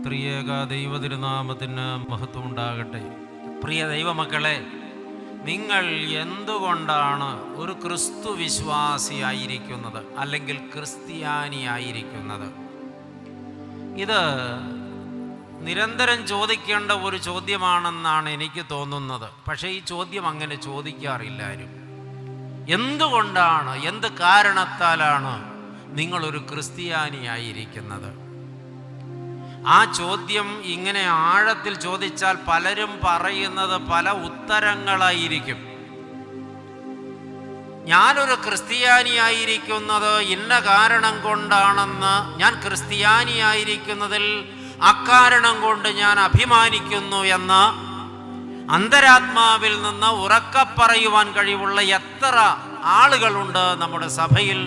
ത്രിയേക ദൈവതിരുനാമത്തിന് മഹത്വം ഉണ്ടാകട്ടെ. പ്രിയ ദൈവമക്കളെ, നിങ്ങൾ എന്തുകൊണ്ടാണ് ഒരു ക്രിസ്തു വിശ്വാസിയായിരിക്കുന്നത് അല്ലെങ്കിൽ ക്രിസ്ത്യാനിയായിരിക്കുന്നത്? ഇത് നിരന്തരം ചോദിക്കേണ്ട ഒരു ചോദ്യമാണെന്നാണ് എനിക്ക് തോന്നുന്നത്. പക്ഷേ ഈ ചോദ്യം അങ്ങനെ ചോദിക്കാറില്ല ആരും. എന്തുകൊണ്ടാണ്, എന്ത് കാരണത്താലാണ് നിങ്ങളൊരു ക്രിസ്ത്യാനിയായിരിക്കുന്നത്? ആ ചോദ്യം ഇങ്ങനെ ആഴത്തിൽ ചോദിച്ചാൽ പലരും പറയുന്നത് പല ഉത്തരങ്ങളായിരിക്കും. ഞാനൊരു ക്രിസ്ത്യാനിയായിരിക്കുന്നത് ഇന്ന കാരണം കൊണ്ടാണെന്ന്, ഞാൻ ക്രിസ്ത്യാനിയായിരിക്കുന്നതിൽ അക്കാരണം കൊണ്ട് ഞാൻ അഭിമാനിക്കുന്നു എന്ന് അന്തരാത്മാവിൽ നിന്ന് ഉറക്കെ പറയുവാൻ കഴിവുള്ള എത്ര ആളുകളുണ്ട് നമ്മുടെ സഭയിൽ,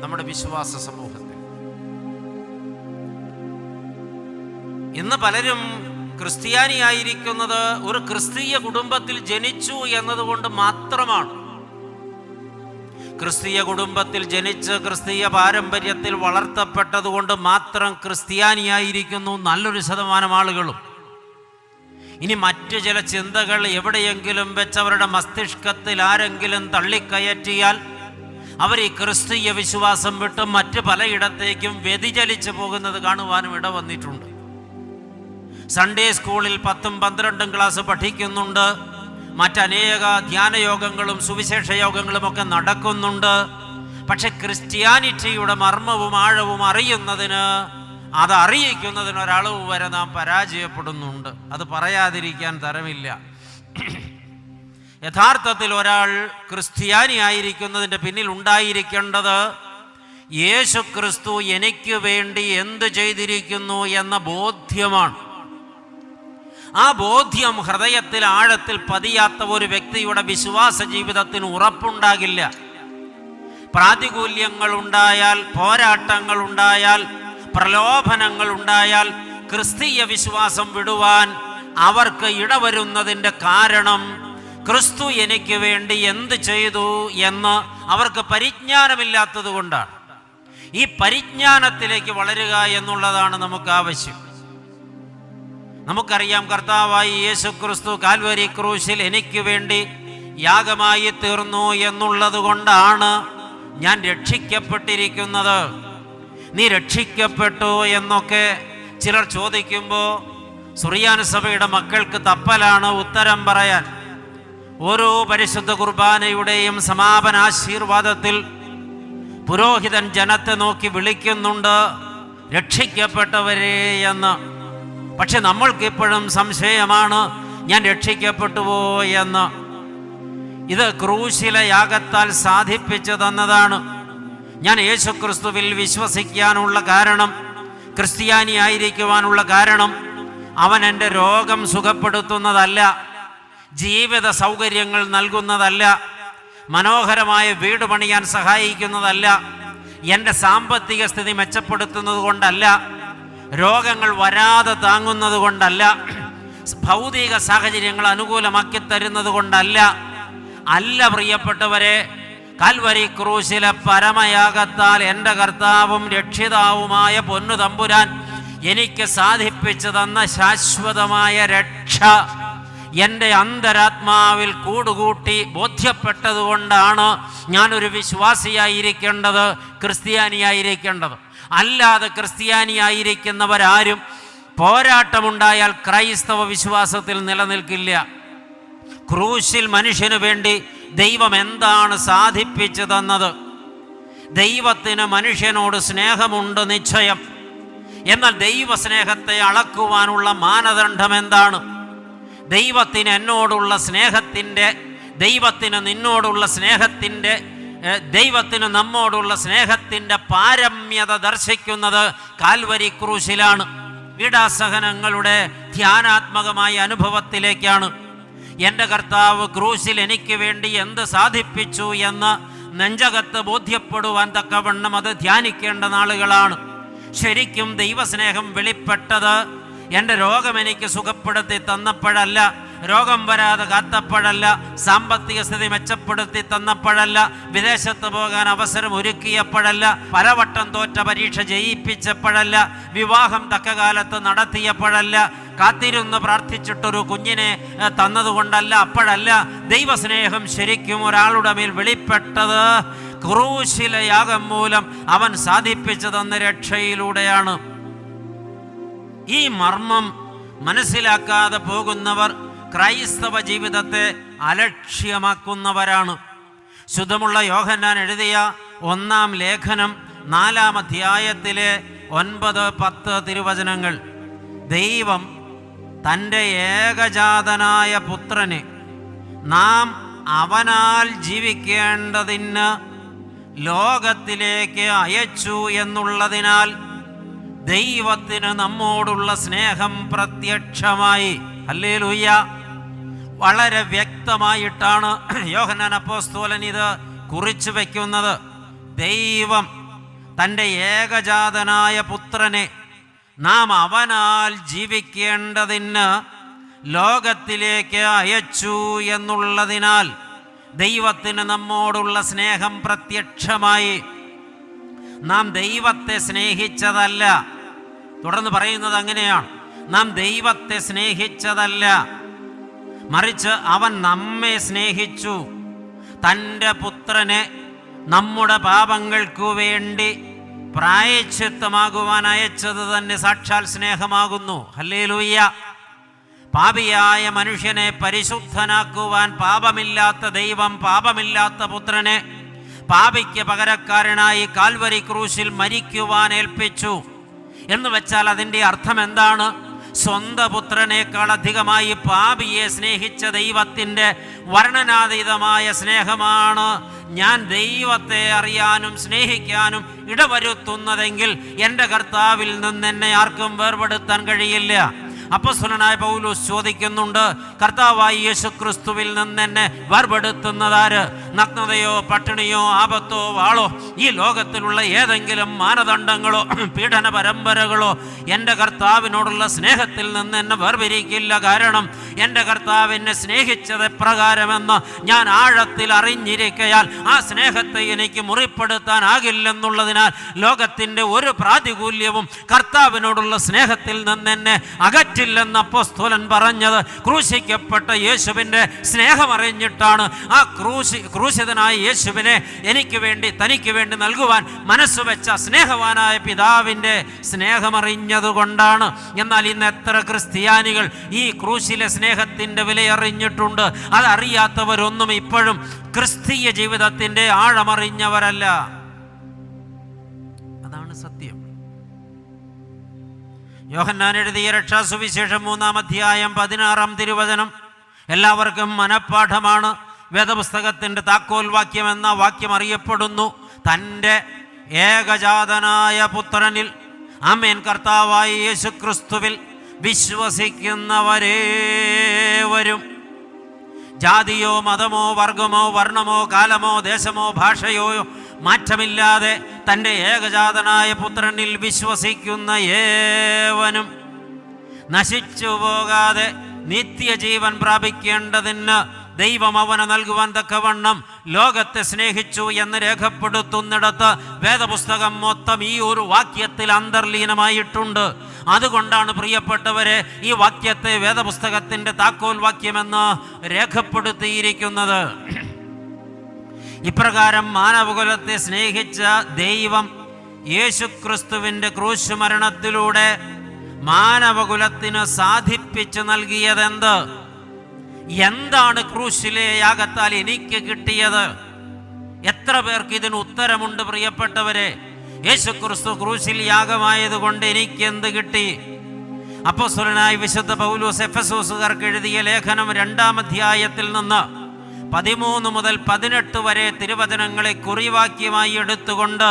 നമ്മുടെ വിശ്വാസ സമൂഹത്തിൽ. ഇന്ന് പലരും ക്രിസ്ത്യാനിയായിരിക്കുന്നത് ഒരു ക്രിസ്തീയ കുടുംബത്തിൽ ജനിച്ചു എന്നതുകൊണ്ട് മാത്രമാണ്. ക്രിസ്തീയ കുടുംബത്തിൽ ജനിച്ച് ക്രിസ്തീയ പാരമ്പര്യത്തിൽ വളർത്തപ്പെട്ടതുകൊണ്ട് മാത്രം ക്രിസ്ത്യാനിയായിരിക്കുന്നു നല്ലൊരു ശതമാനം ആളുകളും. ഇനി മറ്റു ചില ചിന്തകൾ എവിടെയെങ്കിലും വെച്ച് അവരുടെ മസ്തിഷ്കത്തിൽ ആരെങ്കിലും തള്ളിക്കയറ്റിയാൽ അവർ ഈ ക്രിസ്തീയ വിശ്വാസം വിട്ട് മറ്റ് പലയിടത്തേക്കും വ്യതിചലിച്ചു പോകുന്നത് കാണുവാനും ഇട വന്നിട്ടുണ്ട്. സൺഡേ സ്കൂളിൽ 10ഉം 12ഉം ക്ലാസ് പഠിക്കുന്നുണ്ട്, മറ്റനേക ധ്യാനയോഗങ്ങളും സുവിശേഷ യോഗങ്ങളും ഒക്കെ നടക്കുന്നുണ്ട്. പക്ഷെ ക്രിസ്ത്യാനിറ്റിയുടെ മർമ്മവും ആഴവും അറിയുന്നതിന്, അത് അറിയിക്കുന്നതിന് ഒരളവ് വരെ നാം പരാജയപ്പെടുന്നുണ്ട്. അത് പറയാതിരിക്കാൻ തരമില്ല. യഥാർത്ഥത്തിൽ ഒരാൾ ക്രിസ്ത്യാനിയായിരിക്കുന്നതിൻ്റെ പിന്നിൽ ഉണ്ടായിരിക്കേണ്ടത് യേശു ക്രിസ്തു എനിക്ക് വേണ്ടി എന്ത് ചെയ്തിരിക്കുന്നു എന്ന ബോധ്യമാണ്. ആ ബോധ്യം ഹൃദയത്തിൽ ആഴത്തിൽ പതിയാത്ത ഒരു വ്യക്തിയുടെ വിശ്വാസ ജീവിതത്തിന് ഉറപ്പുണ്ടാകില്ല. പ്രാതികൂല്യങ്ങൾ ഉണ്ടായാൽ, പോരാട്ടങ്ങൾ ഉണ്ടായാൽ, പ്രലോഭനങ്ങൾ ഉണ്ടായാൽ ക്രിസ്തീയ വിശ്വാസം വിടുവാൻ അവർക്ക് ഇടവരുന്നതിൻ്റെ കാരണം ക്രിസ്തു എനിക്ക് വേണ്ടി എന്ത് ചെയ്തു എന്ന് അവർക്ക് പരിജ്ഞാനമില്ലാത്തത് കൊണ്ടാണ്. ഈ പരിജ്ഞാനത്തിലേക്ക് വളരുക എന്നുള്ളതാണ് നമുക്ക് ആവശ്യം. നമുക്കറിയാം, കർത്താവായി യേശു ക്രിസ്തു കാൽവരി ക്രൂശിൽ എനിക്ക് വേണ്ടി യാഗമായി തീർന്നു എന്നുള്ളത് കൊണ്ടാണ് ഞാൻ രക്ഷിക്കപ്പെട്ടിരിക്കുന്നത്. നീ രക്ഷിക്കപ്പെട്ടു എന്നൊക്കെ ചിലർ ചോദിക്കുമ്പോൾ സുറിയാനി സഭയുടെ മക്കൾക്ക് തപ്പലാണ് ഉത്തരം പറയാൻ. ഓരോ പരിശുദ്ധ കുർബാനയുടെയും സമാപനാശീർവാദത്തിൽ പുരോഹിതൻ ജനത്തെ നോക്കി വിളിക്കുന്നുണ്ട്, രക്ഷിക്കപ്പെട്ടവരെ എന്ന്. പക്ഷെ നമ്മൾക്കിപ്പോഴും സംശയമാണ്, ഞാൻ രക്ഷിക്കപ്പെട്ടുവോ എന്ന്. ഇത് ക്രൂശിലെ യാഗത്താൽ സാധിപ്പിച്ചു തന്നതാണ്. ഞാൻ യേശുക്രിസ്തുവിൽ വിശ്വസിക്കാനുള്ള കാരണം, ക്രിസ്ത്യാനിയായിരിക്കുവാനുള്ള കാരണം, അവൻ എൻ്റെ രോഗം സുഖപ്പെടുത്തുന്നതല്ല, ജീവിത സൗകര്യങ്ങൾ നൽകുന്നതല്ല, മനോഹരമായ വീട് പണിയാൻ സഹായിക്കുന്നതല്ല, എൻ്റെ സാമ്പത്തിക സ്ഥിതി മെച്ചപ്പെടുത്തുന്നത് കൊണ്ടല്ല, രോഗങ്ങൾ വരാതെ താങ്ങുന്നത് കൊണ്ടല്ല, ഭൗതിക സാഹചര്യങ്ങൾ അനുകൂലമാക്കി തരുന്നത് കൊണ്ടല്ല. അല്ല പ്രിയപ്പെട്ടവരെ, കാൽവരി ക്രൂശിലെ പരമയാഗത്താൽ എൻ്റെ കർത്താവും രക്ഷിതാവുമായ പൊന്നു തമ്പുരാൻ എനിക്ക് സാധിപ്പിച്ചു തന്ന ശാശ്വതമായ രക്ഷ എൻ്റെ അന്തരാത്മാവിൽ കൂടുകൂട്ടി ബോധ്യപ്പെട്ടതുകൊണ്ടാണ് ഞാനൊരു വിശ്വാസിയായിരിക്കേണ്ടത്, ക്രിസ്ത്യാനിയായിരിക്കേണ്ടത്. അല്ലാതെ ക്രിസ്ത്യാനിയായിരിക്കുന്നവരാരും പോരാട്ടമുണ്ടായാൽ ക്രൈസ്തവ വിശ്വാസത്തിൽ നിലനിൽക്കില്ല. ക്രൂശിൽ മനുഷ്യന് വേണ്ടി ദൈവം എന്താണ് സാധിപ്പിച്ചു തന്നത്? ദൈവത്തിന് മനുഷ്യനോട് സ്നേഹമുണ്ട് നിശ്ചയം. എന്നാൽ ദൈവസ്നേഹത്തെ അളക്കുവാനുള്ള മാനദണ്ഡം എന്താണ്? ദൈവത്തിന് എന്നോടുള്ള സ്നേഹത്തിൻ്റെ, ദൈവത്തിന് നിന്നോടുള്ള സ്നേഹത്തിൻ്റെ, ദൈവത്തിന് നമ്മോടുള്ള സ്നേഹത്തിൻ്റെ പാരമ്യത ദർശിക്കുന്നത് കാൽവരി ക്രൂശിലാണ്. പീഡാസഹനങ്ങളുടെ ധ്യാനാത്മകമായ അനുഭവത്തിലേക്കാണ്. എൻ്റെ കർത്താവ് ക്രൂശിൽ എനിക്ക് വേണ്ടി എന്ത് സാധിപ്പിച്ചു എന്ന് നെഞ്ചകത്ത് ബോധ്യപ്പെടുവാൻ തക്കവണ്ണം അത് ധ്യാനിക്കേണ്ട നാളുകളാണ്. ശരിക്കും ദൈവസ്നേഹം വെളിപ്പെട്ടത് എൻ്റെ രോഗം എനിക്ക് സുഖപ്പെടുത്തി തന്നപ്പോഴല്ല, രോഗം വരാതെ കാത്തപ്പോഴല്ല, സാമ്പത്തിക സ്ഥിതി മെച്ചപ്പെടുത്തി തന്നപ്പോഴല്ല, വിദേശത്ത് പോകാൻ അവസരം ഒരുക്കിയപ്പോഴല്ല, പലവട്ടം തോറ്റ പരീക്ഷ ജയിപ്പിച്ചപ്പോഴല്ല, വിവാഹം തക്കകാലത്ത് നടത്തിയപ്പോഴല്ല, കാത്തിരുന്ന് പ്രാർത്ഥിച്ചിട്ടൊരു കുഞ്ഞിനെ തന്നതുകൊണ്ടല്ല, അപ്പോഴല്ല. ദൈവസ്നേഹം ശരിക്കും ഒരാളുടെ മേൽ വെളിപ്പെട്ടത് ക്രൂശിലെ യാഗം മൂലം അവൻ സാധിപ്പിച്ചു തന്ന രക്ഷയിലൂടെയാണ്. ഈ മർമ്മം മനസ്സിലാക്കാതെ പോകുന്നവർ ക്രൈസ്തവ ജീവിതത്തെ അലക്ഷ്യമാക്കുന്നവരാണ്. ശുദ്ധമുള്ള യോഹന്നാൻ എഴുതിയ 1-ാം ലേഖനം 4-ാം അധ്യായത്തിലെ 9-10 തിരുവചനങ്ങൾ, ദൈവം തൻ്റെ ഏകജാതനായ പുത്രനെ നാം അവനാൽ ജീവിക്കേണ്ടതിന് ലോകത്തിലേക്ക് അയച്ചു എന്നുള്ളതിനാൽ ദൈവത്തിന് നമ്മോടുള്ള സ്നേഹം പ്രത്യക്ഷമായി. ഹല്ലേലൂയ. വളരെ വ്യക്തമായിട്ടാണ് യോഹന്നാൻ അപ്പോസ്തലൻ ഇത് കുറിച്ചു വയ്ക്കുന്നത്. ദൈവം തൻ്റെ ഏകജാതനായ പുത്രനെ നാം അവനാൽ ജീവിക്കേണ്ടതിന് ലോകത്തിലേക്ക് അയച്ചു എന്നുള്ളതിനാൽ ദൈവത്തിന് നമ്മോടുള്ള സ്നേഹം പ്രത്യക്ഷമായി. നാം ദൈവത്തെ സ്നേഹിച്ചതല്ല. തുടർന്ന് പറയുന്നത് അങ്ങനെയാണ്, നാം ദൈവത്തെ സ്നേഹിച്ചതല്ല, മറിച്ച് അവൻ നമ്മെ സ്നേഹിച്ചു, തൻ്റെ പുത്രനെ നമ്മുടെ പാപങ്ങൾക്കു വേണ്ടി പ്രായശ്ചിത്തമാകുവാൻ അയച്ചത് തന്നെ സാക്ഷാൽ സ്നേഹമാകുന്നു. ഹല്ലേലൂയ. പാപിയായ മനുഷ്യനെ പരിശുദ്ധനാക്കുവാൻ പാപമില്ലാത്ത ദൈവം പാപമില്ലാത്ത പുത്രനെ പാപിക്ക് പകരക്കാരനായി കാൽവരി ക്രൂശിൽ മരിക്കുവാൻ ഏൽപ്പിച്ചു എന്ന് വെച്ചാൽ അതിൻ്റെ അർത്ഥം എന്താണ്? സ്വന്തം പുത്രനേക്കാൾ അധികമായി പാപിയെ സ്നേഹിച്ച ദൈവത്തിൻ്റെ വർണ്ണനാതീതമായ സ്നേഹമാണ് ഞാൻ ദൈവത്തെ അറിയാനും സ്നേഹിക്കാനും ഇടവരുത്തുന്നതെങ്കിൽ എൻ്റെ കർത്താവിൽ നിന്ന് എന്നെ ആർക്കും വേർപെടുത്താൻ കഴിയില്ല. അപ്പോസ്തലനായ പൗലോസ് ചോദിക്കുന്നുണ്ട്, കർത്താവായ യേശുക്രിസ്തുവിൽ നിന്ന് എന്നെ വേർപെടുത്തുന്നതാര്? നഗ്നതയോ പട്ടിണിയോ ആപത്തോ വാളോ ഈ ലോകത്തിലുള്ള ഏതെങ്കിലും മാനദണ്ഡങ്ങളോ പീഡന പരമ്പരകളോ എൻ്റെ കർത്താവിനോടുള്ള സ്നേഹത്തിൽ നിന്ന് എന്നെ വേർപിരിക്കില്ല. കാരണം എൻ്റെ കർത്താവ് എന്നെ സ്നേഹിച്ചത് എപ്രകാരമെന്ന് ഞാൻ ആഴത്തിൽ അറിഞ്ഞിരിക്കയാൽ ആ സ്നേഹത്തെ എനിക്ക് മുറിപ്പെടുത്താനാകില്ലെന്നുള്ളതിനാൽ ലോകത്തിൻ്റെ ഒരു പ്രാതികൂല്യവും കർത്താവിനോടുള്ള സ്നേഹത്തിൽ നിന്ന് എന്നെ അകറ്റില്ലെന്ന് അപ്പോസ്തലൻ പറഞ്ഞത് ക്രൂശിക്കപ്പെട്ട യേശുവിൻ്റെ സ്നേഹമറിഞ്ഞിട്ടാണ്. ആ ക്രൂശിതനായ യേശുവിനെ എനിക്ക് വേണ്ടി തനിക്ക് വേണ്ടി നൽകുവാൻ മനസ്സുവെച്ച സ്നേഹവാനായ പിതാവിൻ്റെ സ്നേഹമറിഞ്ഞതുകൊണ്ടാണ്. എന്നാൽ ഇന്ന് എത്ര ക്രിസ്ത്യാനികൾ ഈ ക്രൂശിലെ സ്നേഹത്തിൻ്റെ വിലയറിഞ്ഞിട്ടുണ്ട്? അതറിയാത്തവരൊന്നും ഇപ്പോഴും ക്രിസ്തീയ ജീവിതത്തിൻ്റെ ആഴമറിഞ്ഞവരല്ല. അതാണ് സത്യം. യോഹന്നാൻ എഴുതിയ രക്ഷാസുവിശേഷം 3-ാം അധ്യായം 16-ാം തിരുവചനം എല്ലാവർക്കും മനഃപ്പാഠമാണ്. വേദപുസ്തകത്തിൻ്റെ താക്കോൽ വാക്യം എന്ന വാക്യം അറിയപ്പെടുന്നു. തൻ്റെ ഏകജാതനായ പുത്രനിൽ, ആമേൻ, കർത്താവായ യേശുക്രിസ്തുവിൽ വിശ്വസിക്കുന്നവരേവരും ജാതിയോ മതമോ വർഗമോ വർണ്ണമോ കാലമോ ദേശമോ ഭാഷയോ മാറ്റമില്ലാതെ തൻ്റെ ഏകജാതനായ പുത്രനിൽ വിശ്വസിക്കുന്ന ഏവനും നശിച്ചു പോകാതെ നിത്യജീവൻ പ്രാപിക്കേണ്ടതിന് ദൈവം അവന് നൽകുവാൻ തക്കവണ്ണം ലോകത്തെ സ്നേഹിച്ചു എന്ന് രേഖപ്പെടുത്തുന്നിടത്ത് വേദപുസ്തകം മൊത്തം ഈ ഒരു വാക്യത്തിൽ അന്തർലീനമായിട്ടുണ്ട്. അതുകൊണ്ടാണ് പ്രിയപ്പെട്ടവരെ ഈ വാക്യത്തെ വേദപുസ്തകത്തിൻ്റെ താക്കോൽ വാക്യമെന്ന് രേഖപ്പെടുത്തിയിരിക്കുന്നത്. ഇപ്രകാരം മാനവകുലത്തെ സ്നേഹിച്ച ദൈവം യേശുക്രിസ്തുവിൻ്റെ ക്രൂശ് മരണത്തിലൂടെ മാനവകുലത്തിന് സാധിപ്പിച്ചു നൽകിയതെന്ത്? എന്താണ് ക്രൂശിലെ യാഗത്താൽ എനിക്ക് കിട്ടിയത്? എത്ര പേർക്ക് ഇതിന് ഉത്തരമുണ്ട് പ്രിയപ്പെട്ടവരെ? യേശുക്രിസ്തു ക്രൂശിൽ യാഗമായതുകൊണ്ട് എനിക്ക് എന്ത് കിട്ടി? അപ്പോസ്തലനായ വിശുദ്ധ പൗലോസ് എഫെസോസുകാർക്ക് എഴുതിയ ലേഖനം 2-ാം അധ്യായത്തിൽ നിന്ന് 13 മുതൽ 18 വരെ തിരുവചനങ്ങളെ കുറിവാക്യമായി എടുത്തുകൊണ്ട്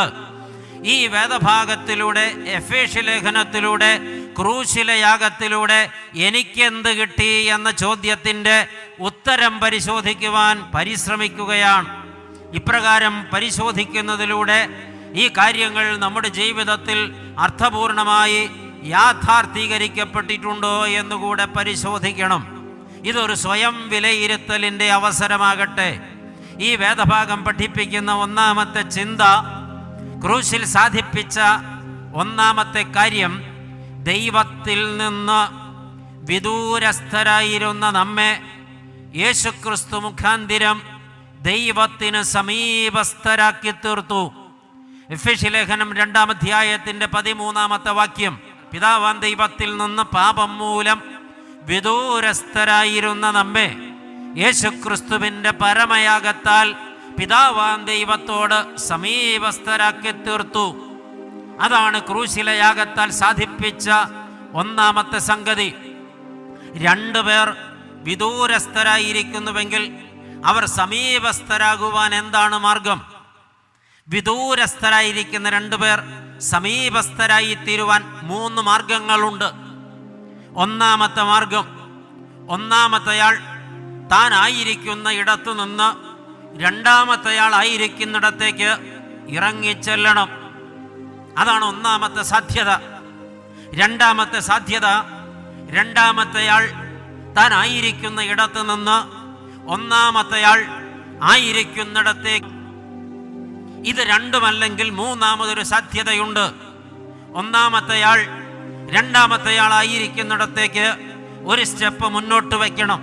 ഈ വേദഭാഗത്തിലൂടെ, എഫേസ്യ ലേഖനത്തിലൂടെ, ക്രൂശിലെ യാഗത്തിലൂടെ എനിക്കെന്ത് കിട്ടി എന്ന ചോദ്യത്തിൻ്റെ ഉത്തരം പരിശോധിക്കുവാൻ പരിശ്രമിക്കുകയാണ്. ഇപ്രകാരം പരിശോധിക്കുന്നതിലൂടെ ഈ കാര്യങ്ങൾ നമ്മുടെ ജീവിതത്തിൽ അർത്ഥപൂർണമായി യാഥാർത്ഥീകരിക്കപ്പെട്ടിട്ടുണ്ടോ എന്നുകൂടെ പരിശോധിക്കണം. ഇതൊരു സ്വയം വിലയിരുത്തലിൻ്റെ അവസരമാകട്ടെ. ഈ വേദഭാഗം പഠിപ്പിക്കുന്ന ഒന്നാമത്തെ ചിന്ത, ക്രൂശിൽ സാധിപ്പിച്ച ഒന്നാമത്തെ കാര്യം, ദൈവത്തിൽ നിന്ന് വിദൂരസ്ഥരായിരുന്ന നമ്മെ യേശുക്രിസ്തു മുഖാന്തിരം ദൈവത്തിന് സമീപസ്ഥരാക്കി തീർത്തു. എഫെസ്യ ലേഖനം 2-ാം അധ്യായത്തിൻ്റെ 13-ാമത്തെ വാക്യം, പിതാവാം ദൈവത്തിൽ നിന്ന് പാപം മൂലം വിദൂരസ്ഥരായിരുന്ന നമ്മെ യേശുക്രിസ്തുവിൻ്റെ പരമയാഗത്താൽ പിതാവാം ദൈവത്തോട് സമീപസ്ഥരാക്കി തീർത്തു. അതാണ് ക്രൂശിലെ യാഗത്താൽ സാധിപ്പിച്ച ഒന്നാമത്തെ സംഗതി. 2 പേർ വിദൂരസ്ഥരായിരിക്കുന്നുവെങ്കിൽ അവർ സമീപസ്ഥരാകുവാൻ എന്താണ് മാർഗം? വിദൂരസ്ഥരായിരിക്കുന്ന 2 പേർ സമീപസ്ഥരായി തീരുവാൻ 3 മാർഗങ്ങളുണ്ട്. ഒന്നാമത്തെ മാർഗം, ഒന്നാമത്തെയാൾ താൻ ആയിരിക്കുന്ന ഇടത്തു നിന്ന് രണ്ടാമത്തെയാൾ ആയിരിക്കുന്നിടത്തേക്ക് ഇറങ്ങിച്ചെല്ലണം. അതാണ് ഒന്നാമത്തെ സാധ്യത. രണ്ടാമത്തെ സാധ്യത, രണ്ടാമത്തെയാൾ താൻ ആയിരിക്കുന്ന ഇടത്തു നിന്ന് ഒന്നാമത്തെയാൾ ആയിരിക്കുന്നിടത്തേക്ക്. ഇത് രണ്ടുമല്ലെങ്കിൽ മൂന്നാമതൊരു സാധ്യതയുണ്ട്. ഒന്നാമത്തെയാൾ രണ്ടാമത്തെയാൾ ആയിരിക്കുന്നിടത്തേക്ക് ഒരു സ്റ്റെപ്പ് മുന്നോട്ട് വയ്ക്കണം.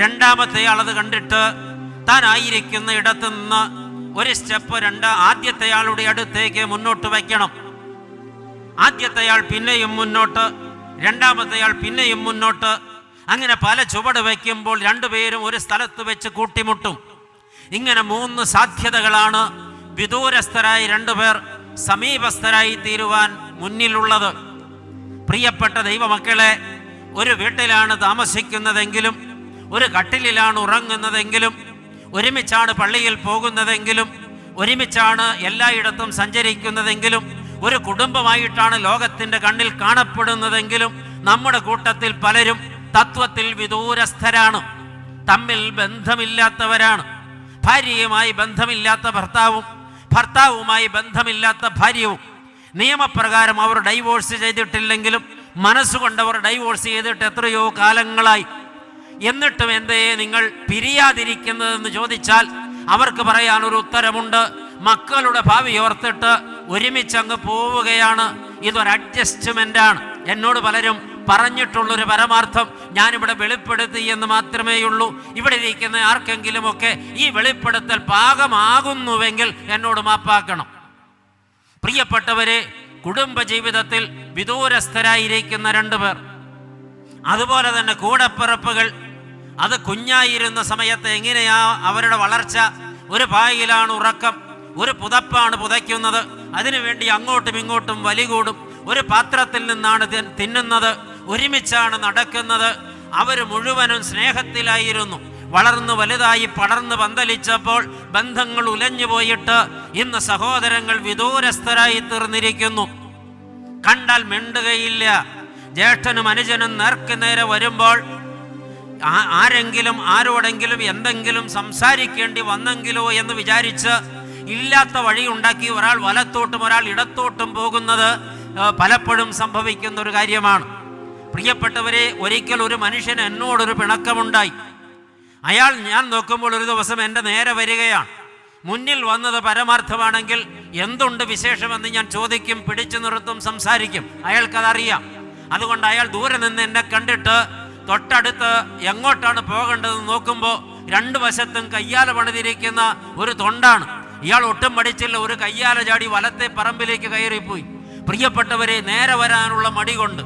രണ്ടാമത്തെയാൾ അത് കണ്ടിട്ട് താൻ ആയിരിക്കുന്ന ഇടത്തു നിന്ന് ഒരു സ്റ്റെപ്പ് ആദ്യത്തെയാളുടെ അടുത്തേക്ക് മുന്നോട്ട് വയ്ക്കണം. ആദ്യത്തെയാൾ പിന്നെയും മുന്നോട്ട്, രണ്ടാമത്തെയാൾ പിന്നെയും മുന്നോട്ട്. അങ്ങനെ പല ചുവട് വയ്ക്കുമ്പോൾ 2 പേരും ഒരു സ്ഥലത്ത് വെച്ച് കൂട്ടിമുട്ടും. ഇങ്ങനെ 3 സാധ്യതകളാണ് വിദൂരസ്ഥരായി 2 പേർ സമീപസ്ഥരായി തീരുവാൻ മുന്നിലുള്ളത്. പ്രിയപ്പെട്ട ദൈവമക്കളെ, ഒരു വീട്ടിലാണ് താമസിക്കുന്നതെങ്കിലും, ഒരു കട്ടിലിലാണ് ഉറങ്ങുന്നതെങ്കിലും, ഒരുമിച്ചാണ് പള്ളിയിൽ പോകുന്നതെങ്കിലും, ഒരുമിച്ചാണ് എല്ലായിടത്തും സഞ്ചരിക്കുന്നതെങ്കിലും, ഒരു കുടുംബമായിട്ടാണ് ലോകത്തിൻ്റെ കണ്ണിൽ കാണപ്പെടുന്നതെങ്കിലും, നമ്മുടെ കൂട്ടത്തിൽ പലരും തത്വത്തിൽ വിദൂരസ്ഥരാണ്. തമ്മിൽ ബന്ധമില്ലാത്തവരാണ്. ഭാര്യയുമായി ബന്ധമില്ലാത്ത ഭർത്താവും ഭർത്താവുമായി ബന്ധമില്ലാത്ത ഭാര്യവും. നിയമപ്രകാരം അവർ ഡൈവോഴ്സ് ചെയ്തിട്ടില്ലെങ്കിലും മനസ്സുകൊണ്ടവർ ഡൈവോഴ്സ് ചെയ്തിട്ട് എത്രയോ കാലങ്ങളായി. എന്നിട്ടും എന്തേ നിങ്ങൾ പിരിയാതിരിക്കുന്നതെന്ന് ചോദിച്ചാൽ അവർക്ക് പറയാനൊരു ഉത്തരമുണ്ട്. മക്കളുടെ ഭാവി ഓർത്തിട്ട് ഒരുമിച്ചങ്ങ് പോവുകയാണ്. ഇതൊരു അഡ്ജസ്റ്റ്മെൻ്റാണ്. എന്നോട് പലരും പറഞ്ഞിട്ടുള്ളൊരു പരമാർത്ഥം ഞാനിവിടെ വെളിപ്പെടുത്തി എന്ന് മാത്രമേ ഉള്ളൂ. ഇവിടെ ഇരിക്കുന്ന ആർക്കെങ്കിലുമൊക്കെ ഈ വെളിപ്പെടുത്തൽ പാകമാകുന്നുവെങ്കിൽ എന്നോട് മാപ്പാക്കണം. പ്രിയപ്പെട്ടവരെ, കുടുംബജീവിതത്തിൽ വിദൂരസ്ഥരായിരിക്കുന്ന 2 പേർ, അതുപോലെ തന്നെ കൂടപ്പിറപ്പുകൾ, അത് കുഞ്ഞായിരുന്ന സമയത്ത് എങ്ങനെയാ അവരുടെ വളർച്ച? ഒരു പായിലാണ് ഉറക്കം, ഒരു പുതപ്പാണ് പുതയ്ക്കുന്നത്, അതിനുവേണ്ടി അങ്ങോട്ടും ഇങ്ങോട്ടും വലികൂടും, ഒരു പാത്രത്തിൽ നിന്നാണ് തിന്നുന്നത്, ഒരുമിച്ചാണ് നടക്കുന്നത്. അവർ മുഴുവനും സ്നേഹത്തിലായിരുന്നു. വളർന്നു വലുതായി പടർന്ന് പന്തലിച്ചപ്പോൾ ബന്ധങ്ങൾ ഉലഞ്ഞു പോയിട്ട് ഇന്ന് സഹോദരങ്ങൾ വിദൂരസ്ഥരായി തീർന്നിരിക്കുന്നു. കണ്ടാൽ മിണ്ടുകയില്ല. ജ്യേഷ്ഠനും അനുജനും നേർക്കുനേരെ വരുമ്പോൾ ആരെങ്കിലും ആരോടെങ്കിലും എന്തെങ്കിലും സംസാരിക്കേണ്ടി വന്നെങ്കിലോ എന്ന് വിചാരിച്ച് ഇല്ലാത്ത വഴി ഉണ്ടാക്കി ഒരാൾ വലത്തോട്ടും ഒരാൾ ഇടത്തോട്ടും പോകുന്നത് പലപ്പോഴും സംഭവിക്കുന്ന ഒരു കാര്യമാണ്. പ്രിയപ്പെട്ടവരെ, ഒരിക്കൽ ഒരു മനുഷ്യന് എന്നോടൊരു പിണക്കമുണ്ടായി. അയാൾ ഞാൻ നോക്കുമ്പോൾ ഒരു ദിവസം എൻ്റെ നേരെ വരികയാണ്. മുന്നിൽ വന്നത് പരമാർത്ഥമാണെങ്കിൽ എന്തുണ്ട് വിശേഷമെന്ന് ഞാൻ ചോദിക്കും, പിടിച്ചു നിർത്തും, സംസാരിക്കും. അയാൾക്കതറിയാം. അതുകൊണ്ട് അയാൾ ദൂരെ നിന്ന് എന്നെ കണ്ടിട്ട് തൊട്ടടുത്ത് എങ്ങോട്ടാണ് പോകേണ്ടതെന്ന് നോക്കുമ്പോൾ 2 വശത്തും കയ്യാല പണിതിരിക്കുന്ന ഒരു തൊണ്ടാണ്. ഇയാൾ ഒട്ടും മടിച്ചില്ല, ഒരു കയ്യാല ചാടി വലത്തെ പറമ്പിലേക്ക് കയറിപ്പോയി. പ്രിയപ്പെട്ടവരെ, നേരെ വരാനുള്ള മടി കൊണ്ട്.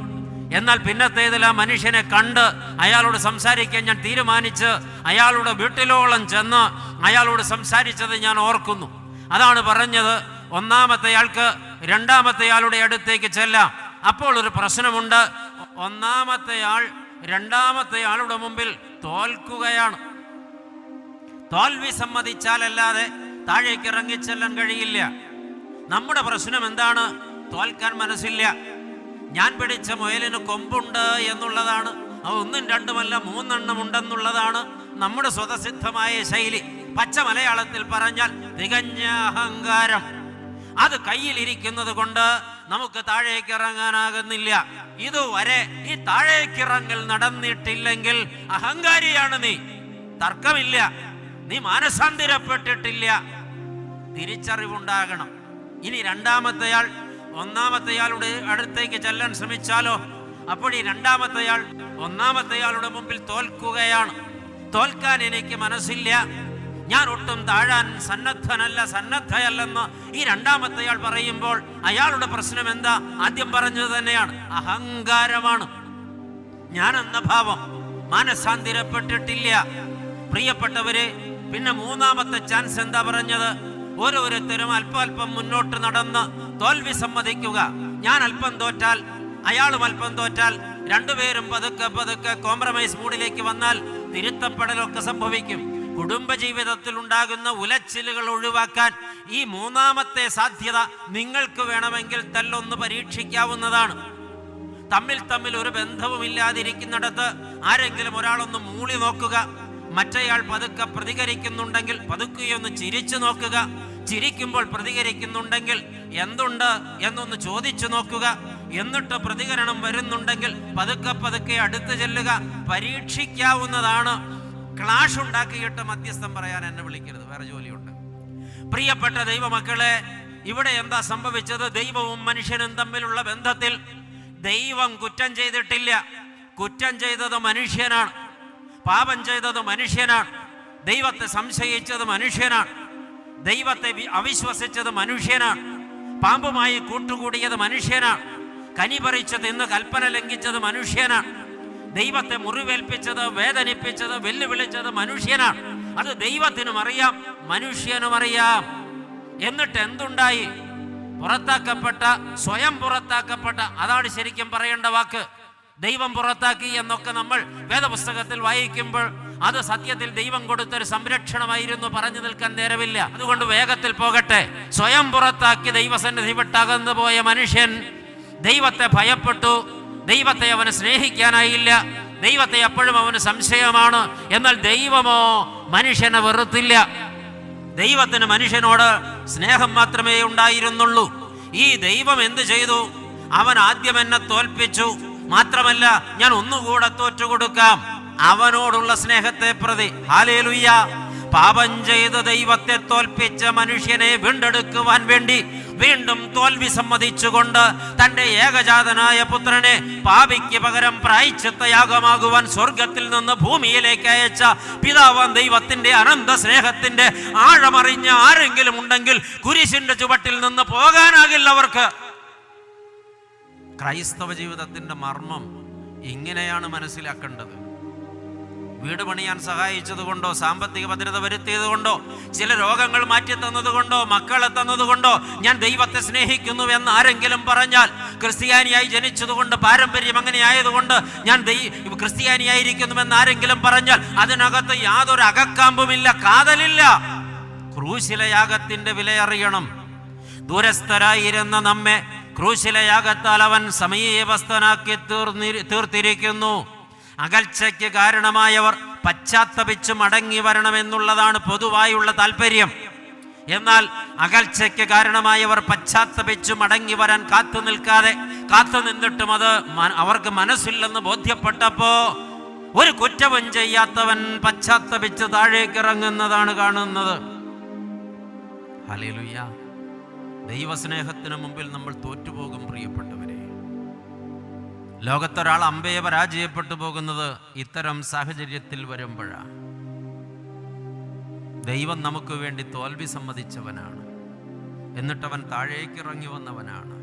എന്നാൽ പിന്നത്തേതിൽ ആ മനുഷ്യനെ കണ്ട് അയാളോട് സംസാരിക്കാൻ ഞാൻ തീരുമാനിച്ച് അയാളുടെ വീട്ടിലോളം ചെന്ന് അയാളോട് സംസാരിച്ചത് ഞാൻ ഓർക്കുന്നു. അതാണ് പറഞ്ഞത്, ഒന്നാമത്തെയാൾക്ക് രണ്ടാമത്തെയാളുടെ അടുത്തേക്ക് ചെല്ലാം. അപ്പോൾ ഒരു പ്രശ്നമുണ്ട്. ഒന്നാമത്തെയാൾ രണ്ടാമത്തെയാളുടെ മുമ്പിൽ തോൽക്കുകയാണ്. തോൽവി സമ്മതിച്ചാലല്ലാതെ താഴേക്ക് ഇറങ്ങിച്ചെല്ലാൻ കഴിയില്ല. നമ്മുടെ പ്രശ്നം എന്താണ്? തോൽക്കാൻ മനസ്സില്ല. ഞാൻ പിടിച്ച മുയലിന് കൊമ്പുണ്ട് എന്നുള്ളതാണ്. അത് 1, 2 3 ഉണ്ടെന്നുള്ളതാണ് നമ്മുടെ സ്വതസിദ്ധമായ ശൈലി. പച്ച മലയാളത്തിൽ പറഞ്ഞാൽ തികഞ്ഞ അഹങ്കാരം. അത് കയ്യിലിരിക്കുന്നത് കൊണ്ട് നമുക്ക് താഴേക്ക് ഇറങ്ങാനാകുന്നില്ല. ഇതുവരെ ഈ താഴേക്കിറങ്ങൽ നടന്നിട്ടില്ലെങ്കിൽ അഹങ്കാരിയാണ് നീ. തർക്കമില്ല. നീ മാനസാന്തരപ്പെട്ടിട്ടില്ല. തിരിച്ചറിവുണ്ടാകണം. ഇനി രണ്ടാമത്തെയാൾ ഒന്നാമത്തെയാളുടെ അടുത്തേക്ക് ചെല്ലാൻ ശ്രമിച്ചാലോ, അപ്പോൾ ഈ രണ്ടാമത്തെയാൾ ഒന്നാമത്തെയാളുടെ മുമ്പിൽ തോൽക്കുകയാണ്. തോൽക്കാൻ എനിക്ക് മനസ്സില്ല, ഞാൻ ഒട്ടും താഴാൻ സന്നദ്ധയല്ലെന്ന് ഈ രണ്ടാമത്തെയാൾ പറയുമ്പോൾ അയാളുടെ പ്രശ്നം എന്താ? ആദ്യം പറഞ്ഞത് തന്നെയാണ്, അഹങ്കാരമാണ്. ഞാനെന്ന ഭാവം മാനസാന്തരപ്പെട്ടിട്ടില്ല. പ്രിയപ്പെട്ടവരെ, പിന്നെ മൂന്നാമത്തെ ചാൻസ് എന്താ പറഞ്ഞത്? ഓരോരുത്തരും അല്പം മുന്നോട്ട് നടന്ന് തോൽവി സമ്മതിക്കുക. ഞാൻ അല്പം തോറ്റാൽ, അയാളും അല്പം തോറ്റാൽ, രണ്ടുപേരും പതുക്കെ കോംപ്രമൈസ് മൂഡിലേക്ക് വന്നാൽ തിരുത്തപ്പെടലൊക്കെ സംഭവിക്കും. കുടുംബജീവിതത്തിൽ ഉണ്ടാകുന്ന ഉലച്ചിലുകൾ ഒഴിവാക്കാൻ ഈ മൂന്നാമത്തെ സാധ്യത നിങ്ങൾക്ക് വേണമെങ്കിൽ തല്ലൊന്ന് പരീക്ഷിക്കാവുന്നതാണ്. തമ്മിൽ ഒരു ബന്ധവുമില്ലാതിരിക്കുന്നിടത്ത് ആരെങ്കിലും ഒരാളൊന്ന് മൂളി നോക്കുക. മറ്റേയാൾ പതുക്കെ പ്രതികരിക്കുന്നുണ്ടെങ്കിൽ പതുക്കെയൊന്ന് ചിരിച്ചു നോക്കുക. ചിരിക്കുമ്പോൾ പ്രതികരിക്കുന്നുണ്ടെങ്കിൽ എന്തുണ്ട് എന്നൊന്ന് ചോദിച്ചു നോക്കുക. എന്നിട്ട് പ്രതികരണം വരുന്നുണ്ടെങ്കിൽ പതുക്കെ അടുത്ത് ചെല്ലുക. പരീക്ഷിക്കാവുന്നതാണ്. ക്ലാഷ് ഉണ്ടാക്കിയിട്ട് മധ്യസ്ഥം പറയാൻ എന്നെ വിളിക്കരുത്, വേറെ ജോലിയുണ്ട്. പ്രിയപ്പെട്ട ദൈവമക്കളെ, ഇവിടെ എന്താ സംഭവിച്ചത്? ദൈവവും മനുഷ്യനും തമ്മിലുള്ള ബന്ധത്തിൽ ദൈവം കുറ്റം ചെയ്തിട്ടില്ല. കുറ്റം ചെയ്തത് മനുഷ്യനാണ്. പാപം ചെയ്തത് മനുഷ്യനാണ്. ദൈവത്തെ സംശയിച്ചത് മനുഷ്യനാണ്. ദൈവത്തെ അവിശ്വസിച്ചത് മനുഷ്യനാണ്. പാമ്പുമായി കൂട്ടുകൂടിയത് മനുഷ്യനാണ്. കനി പറിച്ച് തിന്ന് കൽപ്പന ലംഘിച്ചത് മനുഷ്യനാണ്. ദൈവത്തെ മുറിവേൽപ്പിച്ചത്, വേദനിപ്പിച്ചത്, വെല്ലുവിളിച്ചത് മനുഷ്യനാണ്. അത് ദൈവത്തിനും അറിയാം, മനുഷ്യനും അറിയാം. എന്നിട്ട് എന്തുണ്ടായി? സ്വയം പുറത്താക്കപ്പെട്ട, അതാണ് ശരിക്കും പറയേണ്ട വാക്ക്. ദൈവം പുറത്താക്കി എന്നൊക്കെ നമ്മൾ വേദപുസ്തകത്തിൽ വായിക്കുമ്പോൾ അത് സത്യത്തിൽ ദൈവം കൊടുത്തൊരു സംരക്ഷണമായിരുന്നു. പറഞ്ഞു നിൽക്കാൻ നേരമില്ല, അതുകൊണ്ട് വേഗത്തിൽ പോകട്ടെ. സ്വയം പുറത്താക്കി ദൈവസന്നിധി വിട്ടകന്നു പോയ മനുഷ്യൻ ദൈവത്തെ ഭയപ്പെട്ടു. ദൈവത്തെ അവന് സ്നേഹിക്കാനായില്ല. ദൈവത്തെ എപ്പോഴും അവന് സംശയമാണ്. എന്നാൽ ദൈവമോ മനുഷ്യനെ വെറുത്തില്ല. ദൈവത്തിന് മനുഷ്യനോട് സ്നേഹം മാത്രമേ ഉണ്ടായിരുന്നുള്ളൂ. ഈ ദൈവം എന്ത് ചെയ്തു? അവൻ ആദ്യം എന്നെ തോൽപ്പിച്ചു. മാത്രമല്ല, ഞാൻ ഒന്നുകൂടെ തോറ്റുകൊടുക്കാം, അവനോടുള്ള സ്നേഹത്തെ പ്രതി. ഹല്ലേലൂയ. പാപം ചെയ്ത് ദൈവത്തെ തോൽപ്പിച്ച മനുഷ്യനെ വീണ്ടെടുക്കുവാൻ വേണ്ടി വീണ്ടും തോൽവി സമ്മതിച്ചുകൊണ്ട് തന്റെ ഏകജാതനായ പുത്രനെ പാപിക്ക് പകരം പ്രായശ്ചിത്തയാഗമാകുവാൻ സ്വർഗത്തിൽ നിന്ന് ഭൂമിയിലേക്ക് അയച്ച പിതാവാൻ ദൈവത്തിന്റെ അനന്ത സ്നേഹത്തിന്റെ ആഴമറിഞ്ഞ ആരെങ്കിലും ഉണ്ടെങ്കിൽ കുരിശിന്റെ ചുവട്ടിൽ നിന്ന് പോകാനാകില്ല അവർക്ക്. ക്രൈസ്തവ ജീവിതത്തിന്റെ മർമ്മം ഇങ്ങനെയാണ് മനസ്സിലാക്കേണ്ടത്. വീട് പണിയാൻ സഹായിച്ചത് കൊണ്ടോ, സാമ്പത്തിക ഭദ്രത വരുത്തിയത് കൊണ്ടോ, ചില രോഗങ്ങൾ മാറ്റി തന്നതുകൊണ്ടോ, മക്കളെ തന്നതുകൊണ്ടോ ഞാൻ ദൈവത്തെ സ്നേഹിക്കുന്നു എന്ന് ആരെങ്കിലും പറഞ്ഞാൽ, ക്രിസ്ത്യാനിയായി ജനിച്ചതുകൊണ്ട്, പാരമ്പര്യം അങ്ങനെ ആയതുകൊണ്ട് ഞാൻ ക്രിസ്ത്യാനിയായിരിക്കുന്നുവെന്ന് ആരെങ്കിലും പറഞ്ഞാൽ അതിനകത്ത് യാതൊരു അകക്കാമ്പുമില്ല, കാതലില്ല. ക്രൂശിലെ യാഗത്തിന്റെ വിലയറിയണം. ദൂരസ്ഥരായിരുന്ന നമ്മെ ക്രൂശിലെ യാഗത്താൽ അവൻ സമീപസ്ഥനാക്കി തീർത്തിരിക്കുന്നു. അകൽച്ചയ്ക്ക് കാരണമായവർ പശ്ചാത്തപിച്ച് മടങ്ങി വരണമെന്നുള്ളതാണ് പൊതുവായുള്ള താല്പര്യം. എന്നാൽ അകൽച്ചയ്ക്ക് കാരണമായവർ പശ്ചാത്തപിച്ച് മടങ്ങി വരാൻ കാത്തു നിന്നിട്ടും അത് അവർക്ക് മനസ്സില്ലെന്ന് ബോധ്യപ്പെട്ടപ്പോ ഒരു കുറ്റവും ചെയ്യാത്തവൻ പശ്ചാത്തപിച്ച് താഴേക്കിറങ്ങുന്നതാണ് കാണുന്നത്. ഹല്ലേലൂയ. ദൈവസ്നേഹത്തിന് മുമ്പിൽ നമ്മൾ തോറ്റുപോകും പ്രിയപ്പെട്ടവരെ. ലോകത്തൊരാൾ അമ്പയെ പരാജയപ്പെട്ടു പോകുന്നത് ഇത്തരം സാഹചര്യത്തിൽ വരുമ്പോഴാണ്. ദൈവം നമുക്ക് വേണ്ടി തോൽവി സമ്മതിച്ചവനാണ്. എന്നിട്ടവൻ താഴേക്കിറങ്ങി വന്നവനാണ്.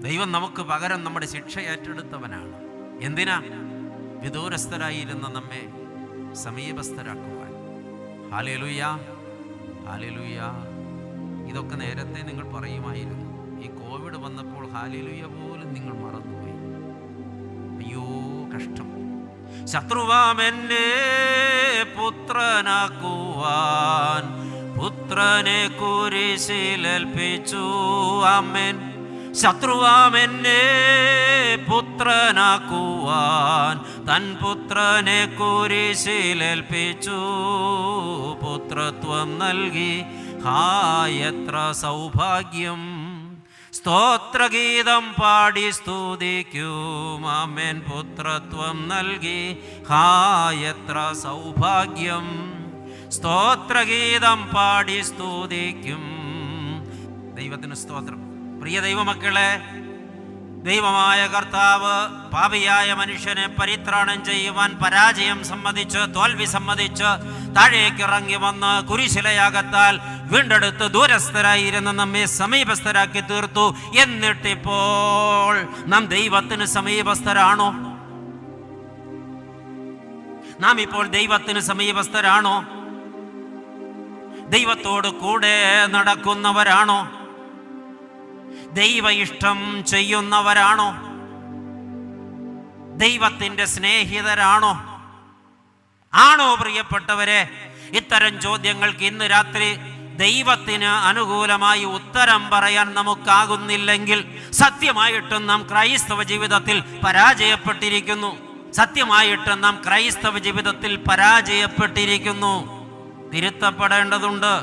ദൈവം നമുക്ക് പകരം നമ്മുടെ ശിക്ഷ ഏറ്റെടുത്തവനാണ്. എന്തിനാ? വിദൂരസ്ഥരായിരുന്ന നമ്മെ സമീപസ്ഥരാക്കുവാൻ. Hallelujah, hallelujah. ഇതൊക്കെ നേരത്തെ നിങ്ങൾ പറയുമായിരുന്നു. ഈ കോവിഡ് വന്നപ്പോൾ ഹല്ലേലൂയ പോലും നിങ്ങൾ മറന്നുപോയി. അയ്യോ കഷ്ടം. ശത്രുവാമെന്നെ പുത്രനാക്കുവാൻ പുത്രനെ കുരിശിലേൽപ്പിച്ചു. ആമേൻ. ശത്രുവാമെന്നെ പുത്രനാക്കുവാൻ തൻ പുത്രനെ കുരിശിലേൽപ്പിച്ചു. പുത്രത്വം നൽകി എത്ര സൗഭാഗ്യം. സ്തോത്രഗീതം പാടി സ്തുതിക്കും. ആമേൻ. പുത്രത്വം നൽകി എത്ര സൗഭാഗ്യം. സ്തോത്രഗീതം പാടി സ്തുതിക്കും. ദൈവത്തിന് സ്തോത്രം. പ്രിയ ദൈവമക്കളെ, ദൈവമായ കർത്താവ് പാപിയായ മനുഷ്യനെ പരിത്രാണം ചെയ്യുവാൻ പരാജയം സമ്മതിച്ച്, തോൽവി സമ്മതിച്ച് താഴേക്ക് ഇറങ്ങി വന്ന് കുരിശിലയാകത്താൽ വീണ്ടെടുത്ത് ദൂരസ്ഥരായിരുന്ന നമ്മെ സമീപസ്ഥരാക്കി തീർത്തു. എന്നിട്ടിപ്പോൾ നാം ദൈവത്തിന് സമീപസ്ഥരാണോ? നാം ഇപ്പോൾ ദൈവത്തിന് സമീപസ്ഥരാണോ? ദൈവത്തോട് കൂടെ നടക്കുന്നവരാണോ? ദൈവ ഇഷ്ടം ചെയ്യുന്നവരാണോ? ദൈവത്തിൻ്റെ സ്നേഹിതരാണോ? ആണോ പ്രിയപ്പെട്ടവരെ? ഇത്തരം ചോദ്യങ്ങൾക്ക് ഇന്ന് രാത്രി ദൈവത്തിന് അനുകൂലമായി ഉത്തരം പറയാൻ നമുക്കാകുന്നില്ലെങ്കിൽ സത്യമായിട്ടും നാം ക്രൈസ്തവ ജീവിതത്തിൽ പരാജയപ്പെട്ടിരിക്കുന്നു. സത്യമായിട്ടും നാം ക്രൈസ്തവ ജീവിതത്തിൽ പരാജയപ്പെട്ടിരിക്കുന്നു. തിരുത്തപ്പെടേണ്ടതുണ്ട്.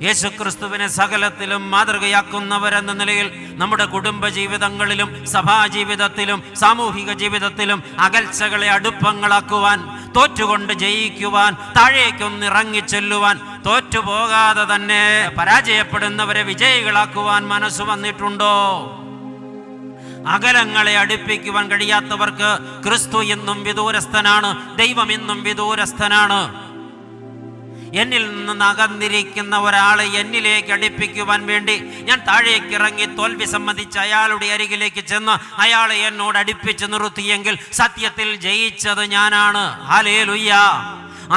യേശുക്രിസ്തുവിനെ സകലത്തിലും മാതൃകയാക്കുന്നവരെന്ന നിലയിൽ നമ്മുടെ കുടുംബ ജീവിതങ്ങളിലും സഭാജീവിതത്തിലും സാമൂഹിക ജീവിതത്തിലും അകൽച്ചകളെ അടുപ്പങ്ങളാക്കുവാൻ, തോറ്റുകൊണ്ട് ജയിക്കുവാൻ, താഴേക്കൊന്ന് ഇറങ്ങിച്ചെല്ലുവാൻ, തോറ്റുപോകാതെ തന്നെ പരാജയപ്പെടുന്നവരെ വിജയികളാക്കുവാൻ മനസ്സ് വന്നിട്ടുണ്ടോ? അകലങ്ങളെ അടുപ്പിക്കുവാൻ കഴിയാത്തവർക്ക് ക്രിസ്തു എന്നും വിദൂരസ്ഥനാണ്, ദൈവം എന്നും വിദൂരസ്ഥനാണ്. എന്നിൽ നിന്ന് അകന്നിരിക്കുന്ന ഒരാളെ എന്നിലേക്ക് അടുപ്പിക്കുവാൻ വേണ്ടി ഞാൻ താഴേക്ക് ഇറങ്ങി തോൽവി സമ്മതിച്ച് അയാളുടെ അരികിലേക്ക് ചെന്ന് അയാളെ എന്നോട് അടുപ്പിച്ച് നിർത്തിയെങ്കിൽ സത്യത്തിൽ ജയിച്ചത് ഞാനാണ്. ഹല്ലേലൂയ.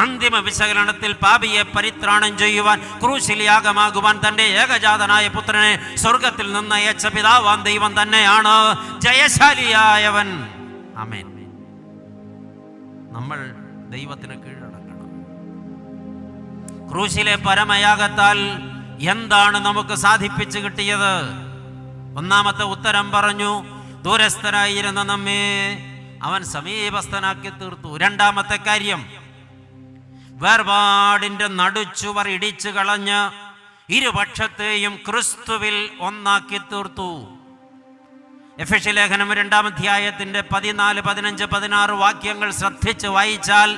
അന്തിമ വിശകലനത്തിൽ പാപിയെ പരിത്രാണം ചെയ്യുവാൻ, ക്രൂശിൽ യാഗമാകുവാൻ തൻ്റെ ഏകജാതനായ പുത്രനെ സ്വർഗത്തിൽ നിന്ന് അയച്ച പിതാവാൻ ദൈവം തന്നെയാണ് ജയശാലിയായവൻ. ആമേൻ. നമ്മൾ ദൈവത്തിന് കീഴടങ്ങണം. ക്രൂശിലെ പരമയാഗത്താൽ എന്താണ് നമുക്ക് സാധിപ്പിച്ചു കിട്ടിയത്? ഒന്നാമത്തെ ഉത്തരം പറഞ്ഞു, ദൂരസ്ഥരായിരുന്ന നമ്മെ അവൻ സമീപസ്ഥനാക്കി തീർത്തു. രണ്ടാമത്തെ കാര്യം, വേർപാടിന്റെ നടുച്ചുവർ ഇടിച്ചു കളഞ്ഞ് ഇരുപക്ഷത്തെയും ക്രിസ്തുവിൽ ഒന്നാക്കി തീർത്തു. എഫെസ്യ ലേഖനം 2-ാം അധ്യായത്തിന്റെ 14, 15, 16 വാക്യങ്ങൾ ശ്രദ്ധിച്ച് വായിച്ചാൽ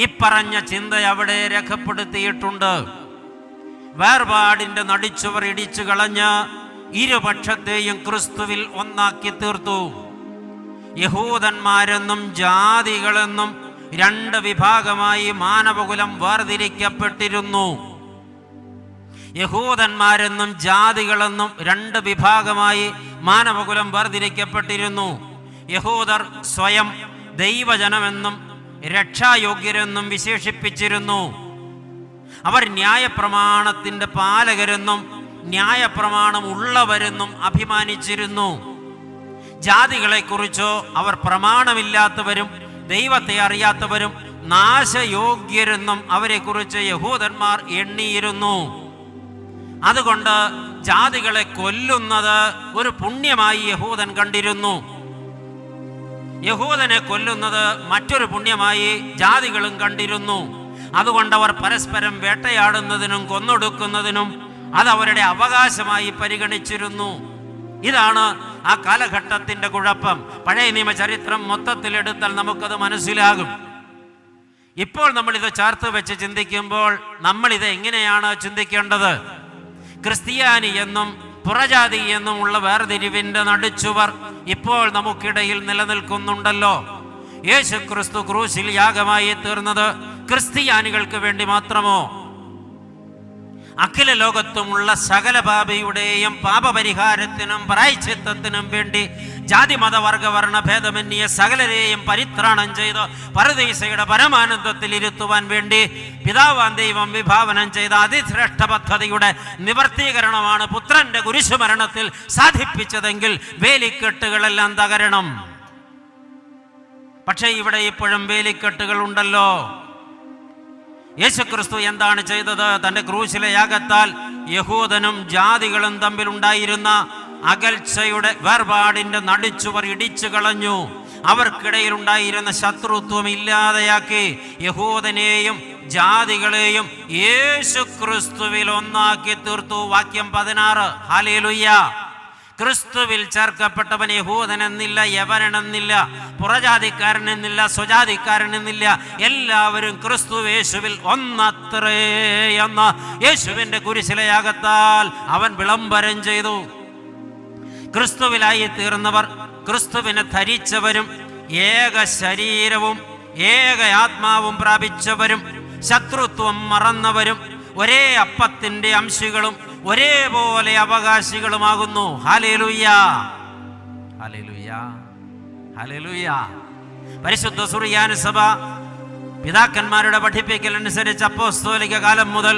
ഇപ്പറഞ്ഞ ചിന്ത അവിടെ രേഖപ്പെടുത്തിയിട്ടുണ്ട്. വേർപാടിന്റെ നടിച്ചുവർ ഇടിച്ചു കളഞ്ഞ് ഇരുപക്ഷത്തെയും ക്രിസ്തുവിൽ ഒന്നാക്കി തീർത്തു. യഹൂദന്മാരെന്നും ജാതികളെന്നും രണ്ട് വിഭാഗമായി മാനവകുലം വേർതിരിക്കപ്പെട്ടിരുന്നു. യഹൂദന്മാരെന്നും ജാതികളെന്നും രണ്ട് വിഭാഗമായി മാനവകുലം വേർതിരിക്കപ്പെട്ടിരുന്നു. യഹൂദർ സ്വയം ദൈവജനമെന്നും രക്ഷായോഗ്യരെന്നും വിശേഷിപ്പിച്ചിരുന്നു. അവർ ന്യായപ്രമാണത്തിൻ്റെ പാലകരെന്നും ന്യായപ്രമാണം ഉള്ളവരെന്നും അഭിമാനിച്ചിരുന്നു. ജാതികളെക്കുറിച്ചോ അവർ പ്രമാണമില്ലാത്തവരും ദൈവത്തെ അറിയാത്തവരും നാശയോഗ്യരെന്നും അവരെക്കുറിച്ച് യഹൂദന്മാർ എണ്ണിയിരുന്നു. അതുകൊണ്ട് ജാതികളെ കൊല്ലുന്നത് ഒരു പുണ്യമായി യഹൂദൻ കണ്ടിരുന്നു. യഹൂദനെ കൊല്ലുന്നത് മറ്റൊരു പുണ്യമായി ജാതികളും കണ്ടിരുന്നു. അതുകൊണ്ട് അവർ പരസ്പരം വേട്ടയാടുന്നതിനും കൊന്നൊടുക്കുന്നതിനും അതവരുടെ അവകാശമായി പരിഗണിച്ചിരുന്നു. ഇതാണ് ആ കാലഘട്ടത്തിന്റെ കുഴപ്പം. പഴയ നിയമ ചരിത്രം മൊത്തത്തിലെടുത്താൽ നമുക്കത് മനസ്സിലാകും. ഇപ്പോൾ നമ്മളിത് ചേർത്ത് വെച്ച് ചിന്തിക്കുമ്പോൾ നമ്മളിത് എങ്ങനെയാണ് ചിന്തിക്കേണ്ടത്? ക്രിസ്ത്യാനി എന്നും പുറജാതി എന്നും ഉള്ള വേർതിരിവിന്റെ നടുച്ചുവർ ഇപ്പോൾ നമുക്കിടയിൽ നിലനിൽക്കുന്നുണ്ടല്ലോ. യേശു ക്രിസ്തു ക്രൂശിൽ യാഗമായി തീർന്നത് ക്രിസ്ത്യാനികൾക്ക് വേണ്ടി മാത്രമോ? അഖില ലോകത്തുമുള്ള സകല പാപിയുടെയും പാപപരിഹാരത്തിനും പ്രായശ്ചിത്തത്തിനും വേണ്ടി ജാതി മതവർഗ വർണ്ണ ഭേദമന്യേ സകലരെയും പരിത്രാണം ചെയ്ത് പരദീസയുടെ പരമാനന്ദത്തിൽ ഇരുത്തുവാൻ വേണ്ടി പിതാവാൻ ദൈവം വിഭാവനം ചെയ്ത അതിശ്രേഷ്ഠ പദ്ധതിയുടെ നിവർത്തീകരണമാണ് പുത്രന്റെ കുരിശുമരണത്തിൽ സാധിപ്പിച്ചതെങ്കിൽ വേലിക്കെട്ടുകളെല്ലാം തകരണം. പക്ഷേ ഇവിടെ ഇപ്പോഴും വേലിക്കെട്ടുകൾ ഉണ്ടല്ലോ. യേശുക്രിസ്തു എന്താണ് ചെയ്തത്? തൻ്റെ ക്രൂശിലെ യാഗത്താൽ യഹൂദനും ജാതികളും തമ്മിലുണ്ടായിരുന്ന അകൽച്ചയുടെ വേർപാടിന്റെ നടുച്ചുവർ ഇടിച്ചു കളഞ്ഞു. അവർക്കിടയിൽ ഉണ്ടായിരുന്ന ശത്രുത്വം ഇല്ലാതെയാക്കി യഹൂദനെയും ജാതികളെയും യേശുക്രിസ്തുവിൽ ഒന്നാക്കി തീർത്തു. വാക്യം 16. ഹല്ലേലൂയ. ക്രിസ്തുവിൽ ചേർക്കപ്പെട്ടവൻ യഹൂദനെന്നില്ല, യവനെന്നില്ല, പുറജാതിക്കാരനെന്നില്ല, സ്വജാതിക്കാരനെന്നില്ല, എല്ലാവരും ക്രിസ്തു യേശുവിൽ ഒന്നത്രേ എന്ന് യേശുവിൻ്റെ കുരിശിലെ യാഗത്താൽ അവൻ വിളംബരം ചെയ്തു. ക്രിസ്തുവിലായി തീർന്നവർ, ക്രിസ്തുവിനെ ധരിച്ചവരും, ഏക ശരീരവും ഏക ആത്മാവും പ്രാപിച്ചവരും, ശത്രുത്വം മറന്നവരും, ഒരേ അപ്പത്തിൻ്റെ അംശികളും ഒരേപോലെ അവകാശികളുമാകുന്നു. Hallelujah, hallelujah, hallelujah. പരിശുദ്ധ സുറിയാനി സഭ പിതാക്കന്മാരുടെ പഠിപ്പിക്കൽ അനുസരിച്ച് അപ്പോസ്തോലിക കാലം മുതൽ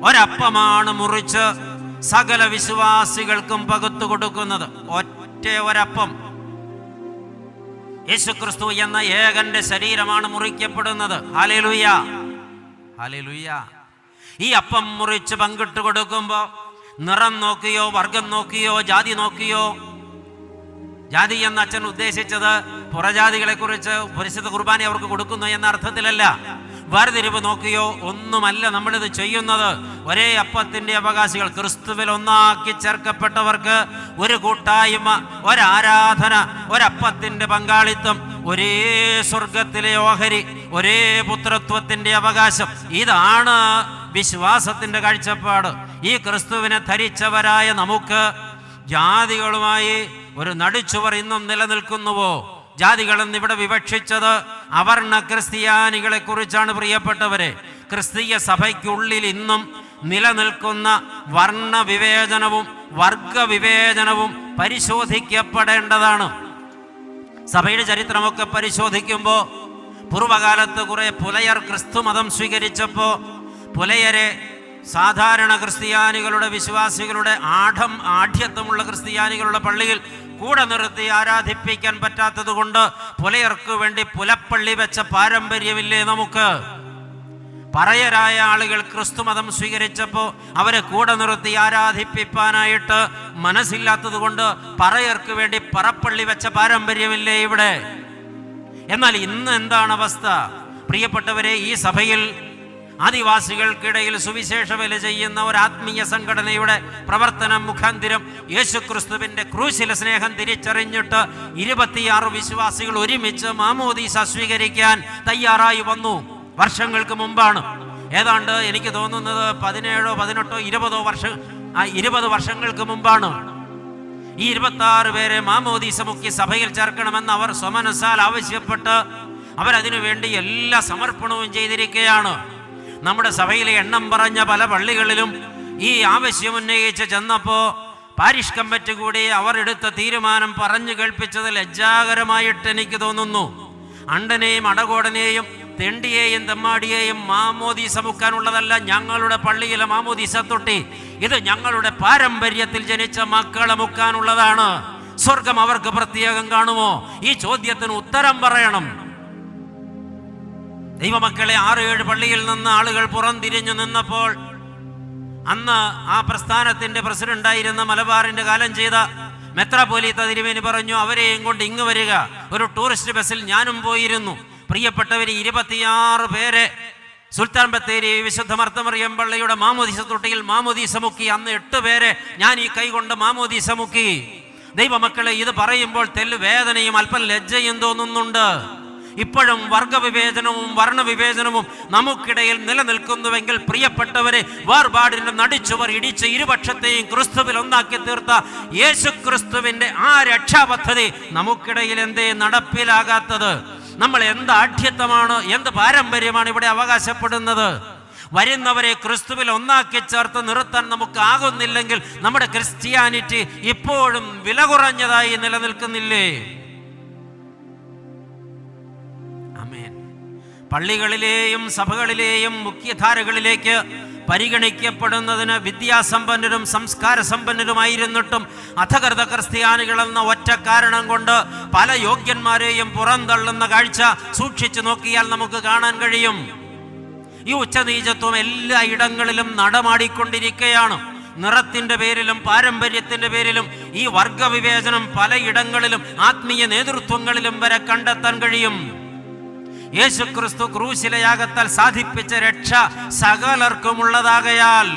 ഒരപ്പമാണ് മുറിച്ച് സകല വിശ്വാസികൾക്കും പകുത്തു കൊടുക്കുന്നത്. ഒറ്റ ഒരപ്പം, യേശുക്രിസ്തു എന്ന ഏകന്റെ ശരീരമാണ് മുറിക്കപ്പെടുന്നത്. Hallelujah, hallelujah. ഈ അപ്പം മുറിച്ച് പങ്കിട്ട് കൊടുക്കുമ്പോൾ നിറം നോക്കിയോ, വർഗം നോക്കിയോ, ജാതി നോക്കിയോ, ജാതി എന്ന അച്ഛൻ ഉദ്ദേശിച്ചത് പുറജാതികളെ കുറിച്ച് പരിശുദ്ധ കുർബാന അവർക്ക് കൊടുക്കുന്നു എന്ന അർത്ഥത്തിലല്ല. വേർതിരിവ് നോക്കിയോ ഒന്നുമല്ല നമ്മളിത് ചെയ്യുന്നത്. ഒരേ അപ്പത്തിന്റെ അവകാശികൾ, ക്രിസ്തുവിൽ ഒന്നാക്കി ചേർക്കപ്പെട്ടവർക്ക് ഒരു കൂട്ടായ്മ, ഒരാരാധന, ഒരപ്പത്തിന്റെ പങ്കാളിത്തം, ഒരേ സ്വർഗത്തിലെ ഓഹരി, ഒരേ പുത്രത്വത്തിന്റെ അവകാശം. ഇതാണ് വിശ്വാസത്തിന്റെ കാഴ്ചപ്പാട്. ഈ ക്രിസ്തുവിനെ ധരിച്ചവരായ നമുക്ക് ജാതികളുമായി ഒരു നടുച്ചുവർ ഇന്നും നിലനിൽക്കുന്നുവോ? ജാതികളെന്ന് ഇവിടെ വിവക്ഷിച്ചത് അവർണ ക്രിസ്ത്യാനികളെ കുറിച്ചാണ്. പ്രിയപ്പെട്ടവരെ, ക്രിസ്തീയ സഭയ്ക്കുള്ളിൽ ഇന്നും നിലനിൽക്കുന്ന വർണ്ണവിവേചനവും വർഗവിവേചനവും പരിശോധിക്കപ്പെടേണ്ടതാണ്. സഭയുടെ ചരിത്രമൊക്കെ പരിശോധിക്കുമ്പോൾ പൂർവകാലത്ത് കുറെ പുലയർ ക്രിസ്തു മതം സ്വീകരിച്ചപ്പോൾ പുലയരെ സാധാരണ ക്രിസ്ത്യാനികളുടെ, വിശ്വാസികളുടെ, ആഢ്യത്വമുള്ള ക്രിസ്ത്യാനികളുടെ പള്ളിയിൽ കൂടെ നിർത്തി ആരാധിപ്പിക്കാൻ പറ്റാത്തത് കൊണ്ട് പുലയർക്ക് വേണ്ടി പുലപ്പള്ളി വെച്ച പാരമ്പര്യമില്ലേ നമുക്ക്? പറയരായ ആളുകൾ ക്രിസ്തു മതം സ്വീകരിച്ചപ്പോൾ അവരെ കൂടെ നിർത്തി ആരാധിപ്പിക്കാനായിട്ട് മനസ്സില്ലാത്തത് കൊണ്ട് പറയർക്ക് വേണ്ടി പറപ്പള്ളി വെച്ച പാരമ്പര്യമില്ലേ ഇവിടെ? എന്നാൽ ഇന്ന് എന്താണ് അവസ്ഥ? പ്രിയപ്പെട്ടവരെ, ഈ സഭയിൽ ആദിവാസികൾക്കിടയിൽ സുവിശേഷ വേല ചെയ്യുന്ന ഒരു ആത്മീയ സംഘടനയുടെ പ്രവർത്തനം മുഖാന്തിരം യേശുക്രിസ്തുവിന്റെ ക്രൂശിലെ സ്നേഹം തിരിച്ചറിഞ്ഞിട്ട് 26 വിശ്വാസികൾ ഒരുമിച്ച് മാമോദീസ സ്വീകരിക്കാൻ തയ്യാറായി വന്നു. വർഷങ്ങൾക്ക് മുമ്പാണ്. ഏതാണ്ട് എനിക്ക് തോന്നുന്നത് 17, 18, 20 വർഷങ്ങൾക്ക് മുമ്പാണ്. ഈ 26 പേരെ മാമോദീസ മുക്കി സഭയിൽ ചേർക്കണമെന്ന് അവർ സ്വമനസാൽ ആവശ്യപ്പെട്ട് അവരതിനു വേണ്ടി എല്ലാ സമർപ്പണവും ചെയ്തിരിക്കുകയാണ്. നമ്മുടെ സഭയിലെ എണ്ണം പറഞ്ഞ പല പള്ളികളിലും ഈ ആവശ്യം ഉന്നയിച്ച് ചെന്നപ്പോൾ പാരിഷ് കമ്മിറ്റി കൂടി അവർ എടുത്ത തീരുമാനം പറഞ്ഞു കേൾപ്പിച്ചത് ലജ്ജാകരമായിട്ട് എനിക്ക് തോന്നുന്നു. അണ്ടനെയും അടകോടനെയും തെണ്ടിയെയും തെമ്മാടിയെയും മാമോദീസ മുക്കാനുള്ളതല്ല ഞങ്ങളുടെ പള്ളിയിലെ മാമോദീസ തൊട്ടി. ഇത് ഞങ്ങളുടെ പാരമ്പര്യത്തിൽ ജനിച്ച മക്കളെ മുക്കാനുള്ളതാണ്. സ്വർഗം അവർക്ക് പ്രത്യേകം കാണുമോ? ഈ ചോദ്യത്തിന് ഉത്തരം പറയണം. ദൈവമക്കളെ, 6-7 പള്ളിയിൽ നിന്ന് ആളുകൾ പുറംതിരിഞ്ഞു നിന്നപ്പോൾ അന്ന് ആ പ്രസ്ഥാനത്തിന്റെ പ്രസിഡന്റായിരുന്ന മലബാറിന്റെ കാലം ചെയ്ത മെത്രാപ്പോലീത്ത തിരുമേനി പറഞ്ഞു, അവരെയും കൊണ്ട് ഇങ്ങ് വരിക. ഒരു ടൂറിസ്റ്റ് ബസ്സിൽ ഞാനും പോയിരുന്നു. പ്രിയപ്പെട്ടവർ, 26 പേരെ സുൽത്താൻ ബത്തേരി വിശുദ്ധ മർത്തമറിയം പള്ളിയുടെ മാമോദീസ തൊട്ടിയിൽ മാമോദീസ മുക്കി. അന്ന് 8 പേരെ ഞാൻ ഈ കൈ കൊണ്ട് മാമോദീസ മുക്കി. ദൈവമക്കളെ, ഇത് പറയുമ്പോൾ തെല്ല് വേദനയും അല്പം ലജ്ജയും തോന്നുന്നുണ്ട്. ഇപ്പോഴും വർഗവിവേചനവും വർണ്ണവിവേചനവും നമുക്കിടയിൽ നിലനിൽക്കുന്നുവെങ്കിൽ പ്രിയപ്പെട്ടവരെ, വേർപാടിന്റെ നടിച്ചുവർ ഇടിച്ച് ഇരുപക്ഷത്തെയും ക്രിസ്തുവിൽ ഒന്നാക്കി തീർത്ത യേശു ക്രിസ്തുവിന്റെ ആ രക്ഷാപദ്ധതി നമുക്കിടയിൽ എന്തേ നടപ്പിലാകാത്തത്? നമ്മൾ എന്ത് ആഢ്യത്വമാണ്, എന്ത് പാരമ്പര്യമാണ് ഇവിടെ അവകാശപ്പെടുന്നത്? വരുന്നവരെ ക്രിസ്തുവിൽ ഒന്നാക്കി ചേർത്ത് നിർത്താൻ നമുക്കാകുന്നില്ലെങ്കിൽ നമ്മുടെ ക്രിസ്ത്യാനിറ്റി ഇപ്പോഴും വില കുറഞ്ഞതായി നിലനിൽക്കുന്നില്ലേ? പള്ളികളിലെയും സഭകളിലെയും മുഖ്യധാരകളിലേക്ക് പരിഗണിക്കപ്പെടുന്നതിന് വിദ്യാസമ്പന്നരും സംസ്കാര സമ്പന്നരുമായിരുന്നിട്ടും അധകൃത ക്രിസ്ത്യാനികളെന്ന ഒറ്റ കാരണം കൊണ്ട് പല യോഗ്യന്മാരെയും പുറന്തള്ളുന്ന കാഴ്ച സൂക്ഷിച്ചു നോക്കിയാൽ നമുക്ക് കാണാൻ കഴിയും. ഈ ഉച്ചനീചത്വം എല്ലാ ഇടങ്ങളിലും നടമാടിക്കൊണ്ടിരിക്കുകയാണ്. നിറത്തിന്റെ പേരിലും പാരമ്പര്യത്തിന്റെ പേരിലും ഈ വർഗവിവേചനം പലയിടങ്ങളിലും ആത്മീയ നേതൃത്വങ്ങളിലും വരെ കണ്ടെത്താൻ കഴിയും. യേശുക്രിസ്തു ക്രൂശിലെ യാഗത്താൽ സാധിപ്പിച്ച രക്ഷ സകലർക്കുമുള്ളതാകയാൽ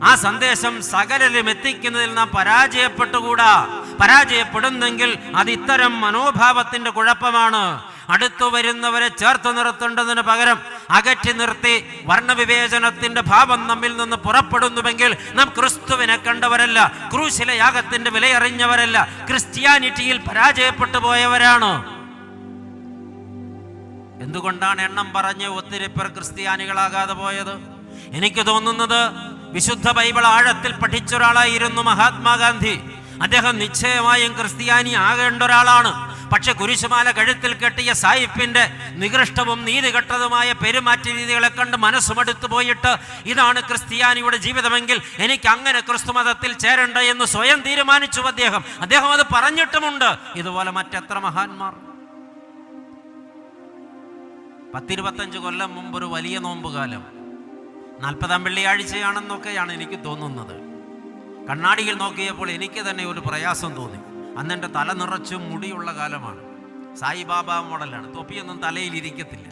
ആ സന്ദേശം സകലരും എത്തിക്കുന്നതിൽ നാം പരാജയപ്പെട്ടുകൂടാ. പരാജയപ്പെടുന്നെങ്കിൽ അത് ഇത്തരം മനോഭാവത്തിന്റെ കുഴപ്പമാണ്. അടുത്തു വരുന്നവരെ ചേർത്ത് നിർത്തേണ്ടതിന് പകരം അകറ്റി നിർത്തി വർണ്ണവിവേചനത്തിന്റെ ഭാവം നമ്മിൽ നിന്ന് പുറപ്പെടുന്നുവെങ്കിൽ നാം ക്രിസ്തുവിനെ കണ്ടവരല്ല, ക്രൂശിലെ യാഗത്തിന്റെ വിലയറിഞ്ഞവരല്ല, ക്രിസ്ത്യാനിറ്റിയിൽ പരാജയപ്പെട്ടു പോയവരാണ്. എന്തുകൊണ്ടാണ് എണ്ണം പറഞ്ഞ് ഒത്തിരി പേർ ക്രിസ്ത്യാനികളാകാതെ പോയത്? എനിക്ക് തോന്നുന്നത് വിശുദ്ധ ബൈബിൾ ആഴത്തിൽ പഠിച്ച ഒരാളായിരുന്നു മഹാത്മാഗാന്ധി. അദ്ദേഹം നിശ്ചയമായും ക്രിസ്ത്യാനി ആകേണ്ട ഒരാളാണ്. പക്ഷെ കുരിശുമാല കഴുത്തിൽ കെട്ടിയ സായിപ്പിന്റെ നികൃഷ്ടവും നീതികെട്ടതുമായ പെരുമാറ്റ രീതികളെ കണ്ട് മനസ്സുമടുത്തു പോയിട്ട് ഇതാണ് ക്രിസ്ത്യാനിയുടെ ജീവിതമെങ്കിൽ എനിക്ക് അങ്ങനെ ക്രിസ്തു മതത്തിൽ ചേരണ്ട എന്ന് സ്വയം തീരുമാനിച്ചു അദ്ദേഹം അത് പറഞ്ഞിട്ടുമുണ്ട്. ഇതുപോലെ മറ്റെത്ര മഹാന്മാർ. 10-25 കൊല്ലം മുമ്പ് ഒരു വലിയ നോമ്പുകാലം, 40-ാം വെള്ളിയാഴ്ചയാണെന്നൊക്കെയാണ് എനിക്ക് തോന്നുന്നത്. കണ്ണാടിയിൽ നോക്കിയപ്പോൾ എനിക്ക് തന്നെ ഒരു പ്രയാസം തോന്നി. അന്ന് എൻ്റെ തല നിറച്ചും മുടിയുള്ള കാലമാണ്. സായിബാബ മോഡലാണ്. തൊപ്പിയൊന്നും തലയിൽ ഇരിക്കത്തില്ല.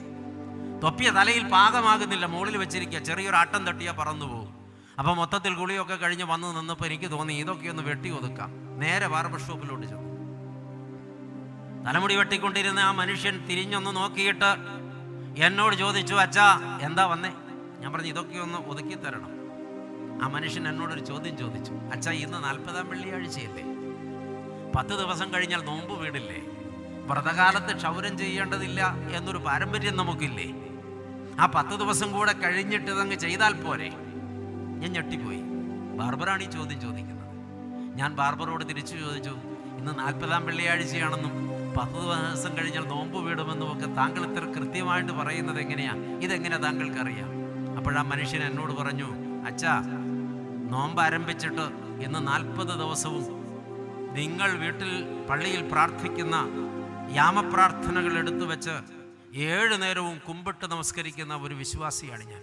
തൊപ്പിയ തലയിൽ പാകമാകുന്നില്ല, മുകളിൽ വെച്ചിരിക്കുക. ചെറിയൊരു ആട്ടം തട്ടിയാൽ പറന്നു പോകും. അപ്പം മൊത്തത്തിൽ കുളിയൊക്കെ കഴിഞ്ഞ് വന്ന് നിന്നപ്പോൾ എനിക്ക് തോന്നി ഇതൊക്കെ ഒന്ന് വെട്ടി ഒതുക്കാം. നേരെ ബാർബർ ഷോപ്പിലോട്ട് ചെന്നു. തലമുടി വെട്ടിക്കൊണ്ടിരുന്ന ആ മനുഷ്യൻ തിരിഞ്ഞൊന്ന് നോക്കിയിട്ട് എന്നോട് ചോദിച്ചു, അച്ഛാ എന്താ വന്നേ? ഞാൻ പറഞ്ഞു ഇതൊക്കെ ഒന്ന് ഒതുക്കി തരണം. ആ മനുഷ്യൻ എന്നോടൊരു ചോദ്യം ചോദിച്ചു, അച്ഛാ ഇന്ന് 40-ാം വെള്ളിയാഴ്ചയല്ലേ? 10 ദിവസം കഴിഞ്ഞാൽ നോമ്പ് വീടില്ലേ? വ്രതകാലത്ത് ക്ഷൗരം ചെയ്യേണ്ടതില്ല എന്നൊരു പാരമ്പര്യം നമുക്കില്ലേ? ആ 10 ദിവസം കൂടെ കഴിഞ്ഞിട്ട് ഇതങ്ങ് ചെയ്താൽ പോരെ? ഞാൻ ഞെട്ടിപ്പോയി. ബാർബറാണ് ഈ ചോദ്യം ചോദിക്കുന്നത്. ഞാൻ ബാർബറോട് തിരിച്ചു ചോദിച്ചു, ഇന്ന് 40-ാം വെള്ളിയാഴ്ചയാണെന്നും 10 ദിവസം കഴിഞ്ഞാൽ നോമ്പ് വീടുമെന്നും ഒക്കെ താങ്കൾ ഇത്ര കൃത്യമായിട്ട് പറയുന്നത് എങ്ങനെയാ? ഇതെങ്ങനെ താങ്കൾക്കറിയാം? അപ്പോഴാ മനുഷ്യൻ എന്നോട് പറഞ്ഞു, അച്ഛാ നോമ്പ് ആരംഭിച്ചിട്ട് ഇന്ന് 40 ദിവസവും നിങ്ങൾ വീട്ടിൽ പള്ളിയിൽ പ്രാർത്ഥിക്കുന്ന യാമപ്രാർത്ഥനകൾ എടുത്തു വെച്ച് 7 നേരവും കുമ്പിട്ട് നമസ്കരിക്കുന്ന ഒരു വിശ്വാസിയാണ് ഞാൻ.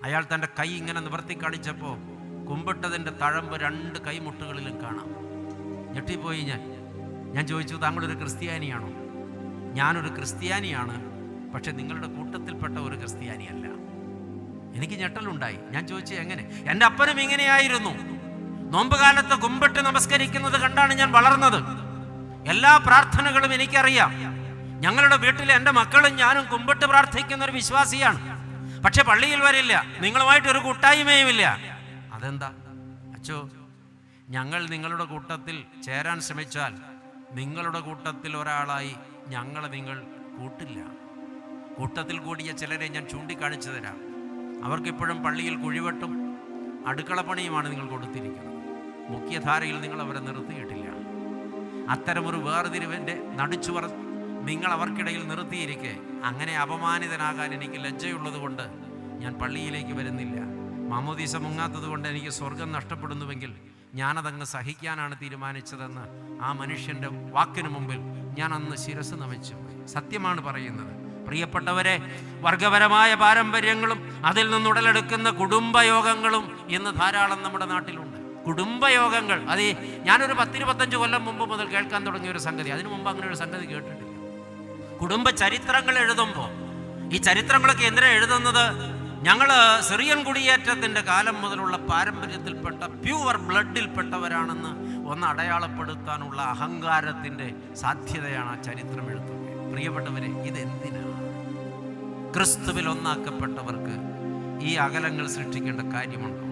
അയാൾ തൻ്റെ കൈ ഇങ്ങനെ നിവർത്തി കാണിച്ചപ്പോൾ കുമ്പിട്ടതിൻ്റെ തഴമ്പ് 2 കൈമുട്ടുകളിലും കാണാം. ഞെട്ടിപ്പോയി ഞാൻ ചോദിച്ചു, താങ്കളൊരു ക്രിസ്ത്യാനിയാണോ? ഞാനൊരു ക്രിസ്ത്യാനിയാണ്, പക്ഷെ നിങ്ങളുടെ കൂട്ടത്തിൽപ്പെട്ട ഒരു ക്രിസ്ത്യാനിയല്ല. എനിക്ക് ഞെട്ടലുണ്ടായി. ഞാൻ ചോദിച്ചു എങ്ങനെ? എൻ്റെ അപ്പനും ഇങ്ങനെയായിരുന്നു. നോമ്പ് കാലത്ത് കുമ്പിട്ട് നമസ്കരിക്കുന്നത് കണ്ടാണ് ഞാൻ വളർന്നത്. എല്ലാ പ്രാർത്ഥനകളും എനിക്കറിയാം. ഞങ്ങളുടെ വീട്ടിൽ എൻ്റെ മക്കളും ഞാനും കുമ്പിട്ട് പ്രാർത്ഥിക്കുന്ന ഒരു വിശ്വാസിയാണ്. പക്ഷെ പള്ളിയിൽ വരില്ല, നിങ്ങളുമായിട്ടൊരു കൂട്ടായ്മയുമില്ല. അതെന്താ അച്ചോ? ഞങ്ങൾ നിങ്ങളുടെ കൂട്ടത്തിൽ ചേരാൻ ശ്രമിച്ചാൽ നിങ്ങളുടെ കൂട്ടത്തിൽ ഒരാളായി ഞങ്ങളെ നിങ്ങൾ കൂട്ടില്ല. കൂട്ടത്തിൽ കൂടിയ ചിലരെ ഞാൻ ചൂണ്ടിക്കാണിച്ചു തരാം. അവർക്കിപ്പോഴും പള്ളിയിൽ കുഴിവെട്ടും അടുക്കളപ്പണിയുമാണ് നിങ്ങൾ കൊടുത്തിരിക്കുന്നത്. മുഖ്യധാരയിൽ നിങ്ങൾ അവരെ നിർത്തിയിട്ടില്ല. അത്തരമൊരു വേർതിരിവിൻ്റെ നടുച്ചുവർ നിങ്ങൾ അവർക്കിടയിൽ നിർത്തിയിരിക്കെ അങ്ങനെ അപമാനിതനാകാൻ എനിക്ക് ലജ്ജയുള്ളത് കൊണ്ട് ഞാൻ പള്ളിയിലേക്ക് വരുന്നില്ല. മാമോദീസ മുങ്ങാത്തത് കൊണ്ട് എനിക്ക് സ്വർഗം നഷ്ടപ്പെടുന്നുവെങ്കിൽ ഞാനതങ്ങ് സഹിക്കാനാണ് തീരുമാനിച്ചതെന്ന് ആ മനുഷ്യൻ്റെ വാക്കിന് മുമ്പിൽ ഞാൻ അന്ന് ശിരസ് നമിച്ചു. സത്യമാണ് പറയുന്നത്. പ്രിയപ്പെട്ടവരെ, വർഗപരമായ പാരമ്പര്യങ്ങളും അതിൽ നിന്നുടലെടുക്കുന്ന കുടുംബയോഗങ്ങളും ഇന്ന് ധാരാളം നമ്മുടെ നാട്ടിലുണ്ട്. കുടുംബയോഗങ്ങൾ അത് ഞാനൊരു 10-25 കൊല്ലം മുമ്പ് മുതൽ കേൾക്കാൻ തുടങ്ങിയ ഒരു സംഗതി. അതിനു മുമ്പ് അങ്ങനെ ഒരു സംഗതി കേട്ടിട്ടില്ല. കുടുംബ ചരിത്രങ്ങൾ എഴുതുമ്പോൾ ഈ ചരിത്രങ്ങളൊക്കെ എന്തിനാണ് എഴുതുന്നത്? ഞങ്ങൾ സിറിയൻ കുടിയേറ്റത്തിൻ്റെ കാലം മുതലുള്ള പാരമ്പര്യത്തിൽപ്പെട്ട പ്യൂവർ ബ്ലഡിൽപ്പെട്ടവരാണെന്ന് ഒന്ന് അടയാളപ്പെടുത്താനുള്ള അഹങ്കാരത്തിൻ്റെ സാധ്യതയാണ് ആ ചരിത്രം എഴുതുന്നത്. പ്രിയപ്പെട്ടവരെ, ഇതെന്തിനാണ്? ക്രിസ്തുവിൽ ഒന്നാക്കപ്പെട്ടവർക്ക് ഈ അകലങ്ങൾ സൃഷ്ടിക്കേണ്ട കാര്യമുണ്ടോ?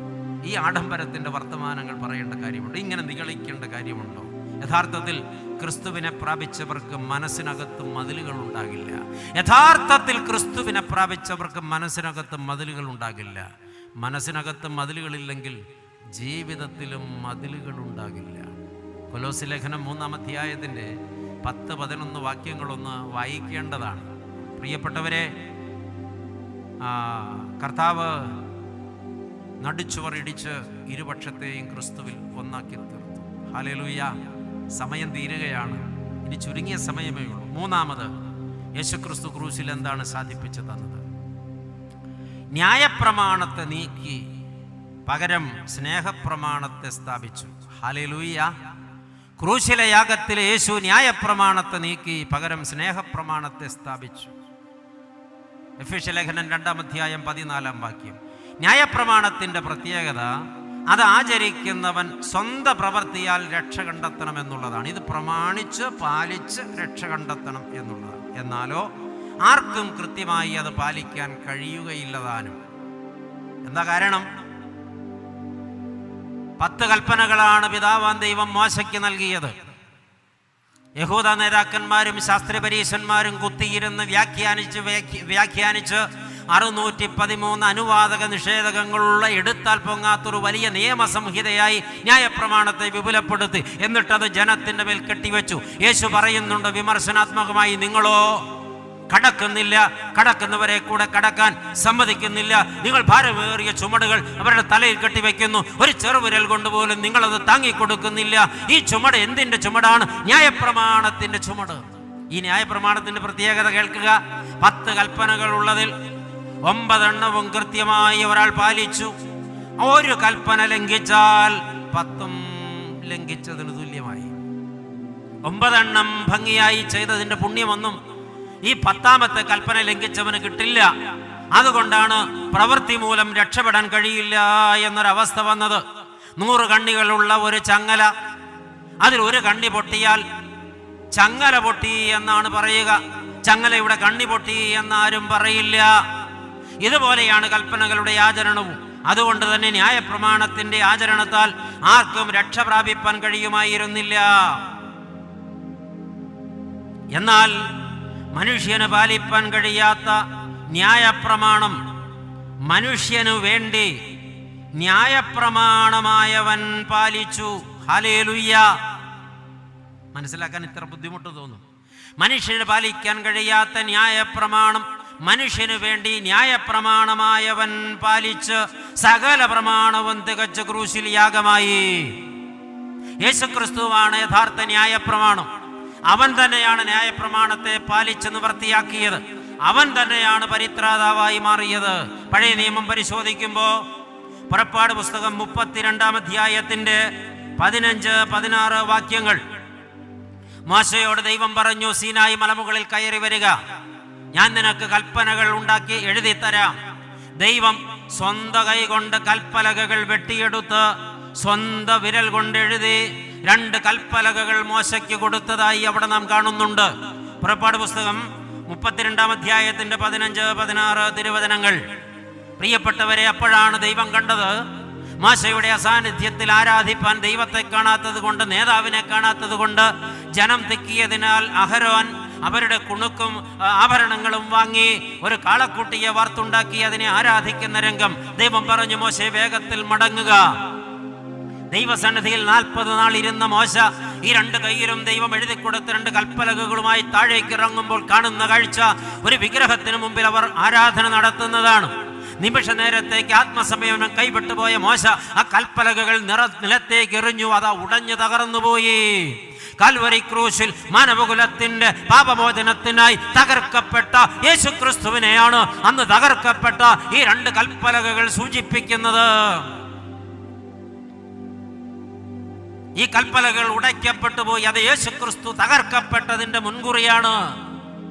ഈ ആഡംബരത്തിൻ്റെ വർത്തമാനങ്ങൾ പറയേണ്ട കാര്യമുണ്ടോ? ഇങ്ങനെ നിഗളിക്കേണ്ട കാര്യമുണ്ടോ? യഥാർത്ഥത്തിൽ ക്രിസ്തുവിനെ പ്രാപിച്ചവർക്ക് മനസ്സിനകത്ത് മതിലുകൾ ഉണ്ടാകില്ല. യഥാർത്ഥത്തിൽ ക്രിസ്തുവിനെ പ്രാപിച്ചവർക്ക് മനസ്സിനകത്ത് മതിലുകൾ ഉണ്ടാകില്ല. മനസ്സിനകത്ത് മതിലുകളില്ലെങ്കിൽ ജീവിതത്തിലും മതിലുകൾ ഉണ്ടാകില്ല. കൊലോസ്യ ലേഖനം 3-ാം അധ്യായത്തിൻ്റെ 10-11 വാക്യങ്ങളൊന്ന് വായിക്കേണ്ടതാണ്. പ്രിയപ്പെട്ടവരെ, കർത്താവ് നടുച്ചുവർ ഇടിച്ച് ഇരുപക്ഷത്തെയും ക്രിസ്തുവിൽ ഒന്നാക്കി തീർത്തു. ഹല്ലേലൂയ. സമയം തീരുകയാണ്. ഇനി ചുരുങ്ങിയ സമയമേ ഉള്ളൂ. 3-ാമത് യേശുക്രിസ്തു ക്രൂശിൽ എന്താണ് സാധിപ്പിച്ചു തന്നത്? ന്യായപ്രമാണത്തെ നീക്കി പകരം സ്നേഹപ്രമാണത്തെ സ്ഥാപിച്ചു. ഹല്ലേലൂയ. ക്രൂശിലെ യാഗത്തിൽ യേശു ന്യായപ്രമാണത്തെ നീക്കി പകരം സ്നേഹപ്രമാണത്തെ സ്ഥാപിച്ചു. എഫേസ്യ ലേഖനം 2-ാം അധ്യായം 14-ാം വാക്യം. ന്യായപ്രമാണത്തിൻ്റെ പ്രത്യേകത അത് ആചരിക്കുന്നവൻ സ്വന്തം പ്രവൃത്തിയാൽ രക്ഷ കണ്ടെത്തണമെന്നുള്ളതാണ്. ഇത് പ്രമാണിച്ച് പാലിച്ച് രക്ഷ കണ്ടെത്തണം എന്നുള്ളതാണ്. എന്നാലോ ആർക്കും കൃത്യമായി അത് പാലിക്കാൻ കഴിയുകയില്ലതാനും. എന്താ കാരണം? 10 കൽപ്പനകളാണ് പിതാവാൻ ദൈവം മോശയ്ക്ക് നൽകിയത്. യഹൂദ നേതാക്കന്മാരും ശാസ്ത്രീയ പരീശന്മാരും കുത്തിയിരുന്ന് വ്യാഖ്യാനിച്ച് 613 അനുവാദക നിഷേധങ്ങളുള്ള എടുത്താൽ പൊങ്ങാത്തൊരു വലിയ നിയമസംഹിതയായി ന്യായപ്രമാണത്തെ വിപുലപ്പെടുത്തി. എന്നിട്ടത് ജനത്തിൻ്റെ മേൽ കെട്ടിവെച്ചു. യേശു പറയുന്നുണ്ട് വിമർശനാത്മകമായി, നിങ്ങളോ കടക്കുന്നില്ല, കടക്കുന്നവരെ കൂടെ കടക്കാൻ സമ്മതിക്കുന്നില്ല. നിങ്ങൾ ഭാരമേറിയ ചുമടുകൾ അവരുടെ തലയിൽ കെട്ടിവെക്കുന്നു, ഒരു ചെറുവിരൽ കൊണ്ടുപോലും നിങ്ങളത് താങ്ങിക്കൊടുക്കുന്നില്ല. ഈ ചുമട് എന്തിൻ്റെ ചുമടാണ്? ന്യായപ്രമാണത്തിൻ്റെ ചുമട്. ഈ ന്യായപ്രമാണത്തിൻ്റെ പ്രത്യേകത കേൾക്കുക. 10 കൽപ്പനകൾ ഉള്ളതിൽ 9 കൃത്യമായി ഒരാൾ പാലിച്ചു. ഒരു കൽപ്പന ലംഘിച്ചാൽ 10 ലംഘിച്ചതിന് തുല്യമായി. 9 ഭംഗിയായി ചെയ്തതിൻ്റെ പുണ്യമൊന്നും ഈ 10ാമത്തെ കൽപ്പന ലംഘിച്ചവന് കിട്ടില്ല. അതുകൊണ്ടാണ് പ്രവൃത്തി മൂലം രക്ഷപ്പെടാൻ കഴിയില്ല എന്നൊരവസ്ഥ വന്നത്. 100 കണ്ണികളുള്ള ഒരു ചങ്ങല, അതിൽ ഒരു കണ്ണി പൊട്ടിയാൽ ചങ്ങല പൊട്ടി എന്നാണ് പറയുക. ചങ്ങലയുടെ കണ്ണി പൊട്ടി എന്നാരും പറയില്ല. ഇതുപോലെയാണ് കൽപ്പനകളുടെ ആചരണവും. അതുകൊണ്ട് തന്നെ ന്യായപ്രമാണത്തിന്റെ ആചരണത്താൽ ആർക്കും രക്ഷ പ്രാപിപ്പാൻ കഴിയുമായിരുന്നില്ല. എന്നാൽ മനുഷ്യന് പാലിപ്പാൻ കഴിയാത്ത ന്യായപ്രമാണം മനുഷ്യനു വേണ്ടി ന്യായപ്രമാണമായവൻ പാലിച്ചു. ഹല്ലേലൂയ. മനസ്സിലാക്കാൻ ഇത്ര ബുദ്ധിമുട്ട് തോന്നും. മനുഷ്യന് പാലിക്കാൻ കഴിയാത്ത ന്യായപ്രമാണം മനുഷ്യനു വേണ്ടി ന്യായപ്രമാണമായവൻ പാലിച്ച് സകല പ്രമാണവും തികച്ച ക്രൂശിൽ യാഗമായി. യേശുക്രിസ്തുവാണ് യഥാർത്ഥ ന്യായപ്രമാണം. അവൻ തന്നെയാണ് ന്യായപ്രമാണത്തെ പാലിച്ച് നിവൃത്തിയാക്കിയത്. അവൻ തന്നെയാണ് പരിത്രാതാവായി മാറിയത്. പഴയ നിയമം പരിശോധിക്കുമ്പോൾ പുറപ്പാട് പുസ്തകം 32-ാം അധ്യായത്തിന്റെ 15-16 വാക്യങ്ങൾ. മോശയോട് ദൈവം പറഞ്ഞു, സീനായി മലമുകളിൽ കയറി വരിക, ഞാൻ നിനക്ക് കൽപ്പനകൾ ഉണ്ടാക്കി എഴുതി തരാം. ദൈവം സ്വന്തം കൈ കൊണ്ട് കൽപ്പലകകൾ വെട്ടിയെടുത്ത് സ്വന്തം വിരൽ കൊണ്ട് എഴുതി 2 കൽപ്പലകകൾ മോശയ്ക്ക് കൊടുത്തതായി അവിടെ നാം കാണുന്നുണ്ട്. പുറപ്പാട് പുസ്തകം 32-ാം അധ്യായത്തിന്റെ 15-16 തിരുവചനങ്ങൾ. പ്രിയപ്പെട്ടവരെ, അപ്പോഴാണ് ദൈവം കണ്ടത് മോശയുടെ അസാന്നിധ്യത്തിൽ ആരാധിപ്പാൻ ദൈവത്തെ കാണാത്തത് കൊണ്ട്, നേതാവിനെ കാണാത്തത് കൊണ്ട് ജനം തെക്കിയതിനാൽ അഹരോൻ അവരുടെ കുണുക്കും ആഭരണങ്ങളും വാങ്ങി ഒരു കാളക്കുട്ടിയെ വാർത്തുണ്ടാക്കി അതിനെ ആരാധിക്കുന്ന രംഗം. ദൈവം പറഞ്ഞു, മോശെ വേഗത്തിൽ മടങ്ങുക. ദൈവസന്നിധിയിൽ 40 നാൾ ഇരുന്ന മോശ ഈ 2 കൈയിലും ദൈവം എഴുതി കൊടുത്ത 2 കൽപ്പലകകളുമായി താഴേക്ക് ഇറങ്ങുമ്പോൾ കാണുന്ന കാഴ്ച, ഒരു വിഗ്രഹത്തിന് മുമ്പിൽ അവർ ആരാധന നടത്തുന്നതാണ്. നിമിഷ നേരത്തേക്ക് ആത്മസംയമനം കൈവിട്ടുപോയ മോശ ആ കൽപ്പലകകൾ നിലത്തേക്ക് എറിഞ്ഞു. അതാ ഉടഞ്ഞു തകർന്നുപോയി. കാൽവരി ക്രൂശിൽ മാനവകുലത്തിന്റെ പാപമോചനത്തിനായി തകർക്കപ്പെട്ട യേശുക്രിസ്തുവിനെയാണ് അന്ന് തകർക്കപ്പെട്ട ഈ 2 കൽപ്പലകകൾ സൂചിപ്പിക്കുന്നത്. ഈ കൽപ്പലകൾ ഉടയ്ക്കപ്പെട്ടു പോയി. അത് യേശുക്രിസ്തു തകർക്കപ്പെട്ടതിന്റെ മുൻകുറിയാണ്.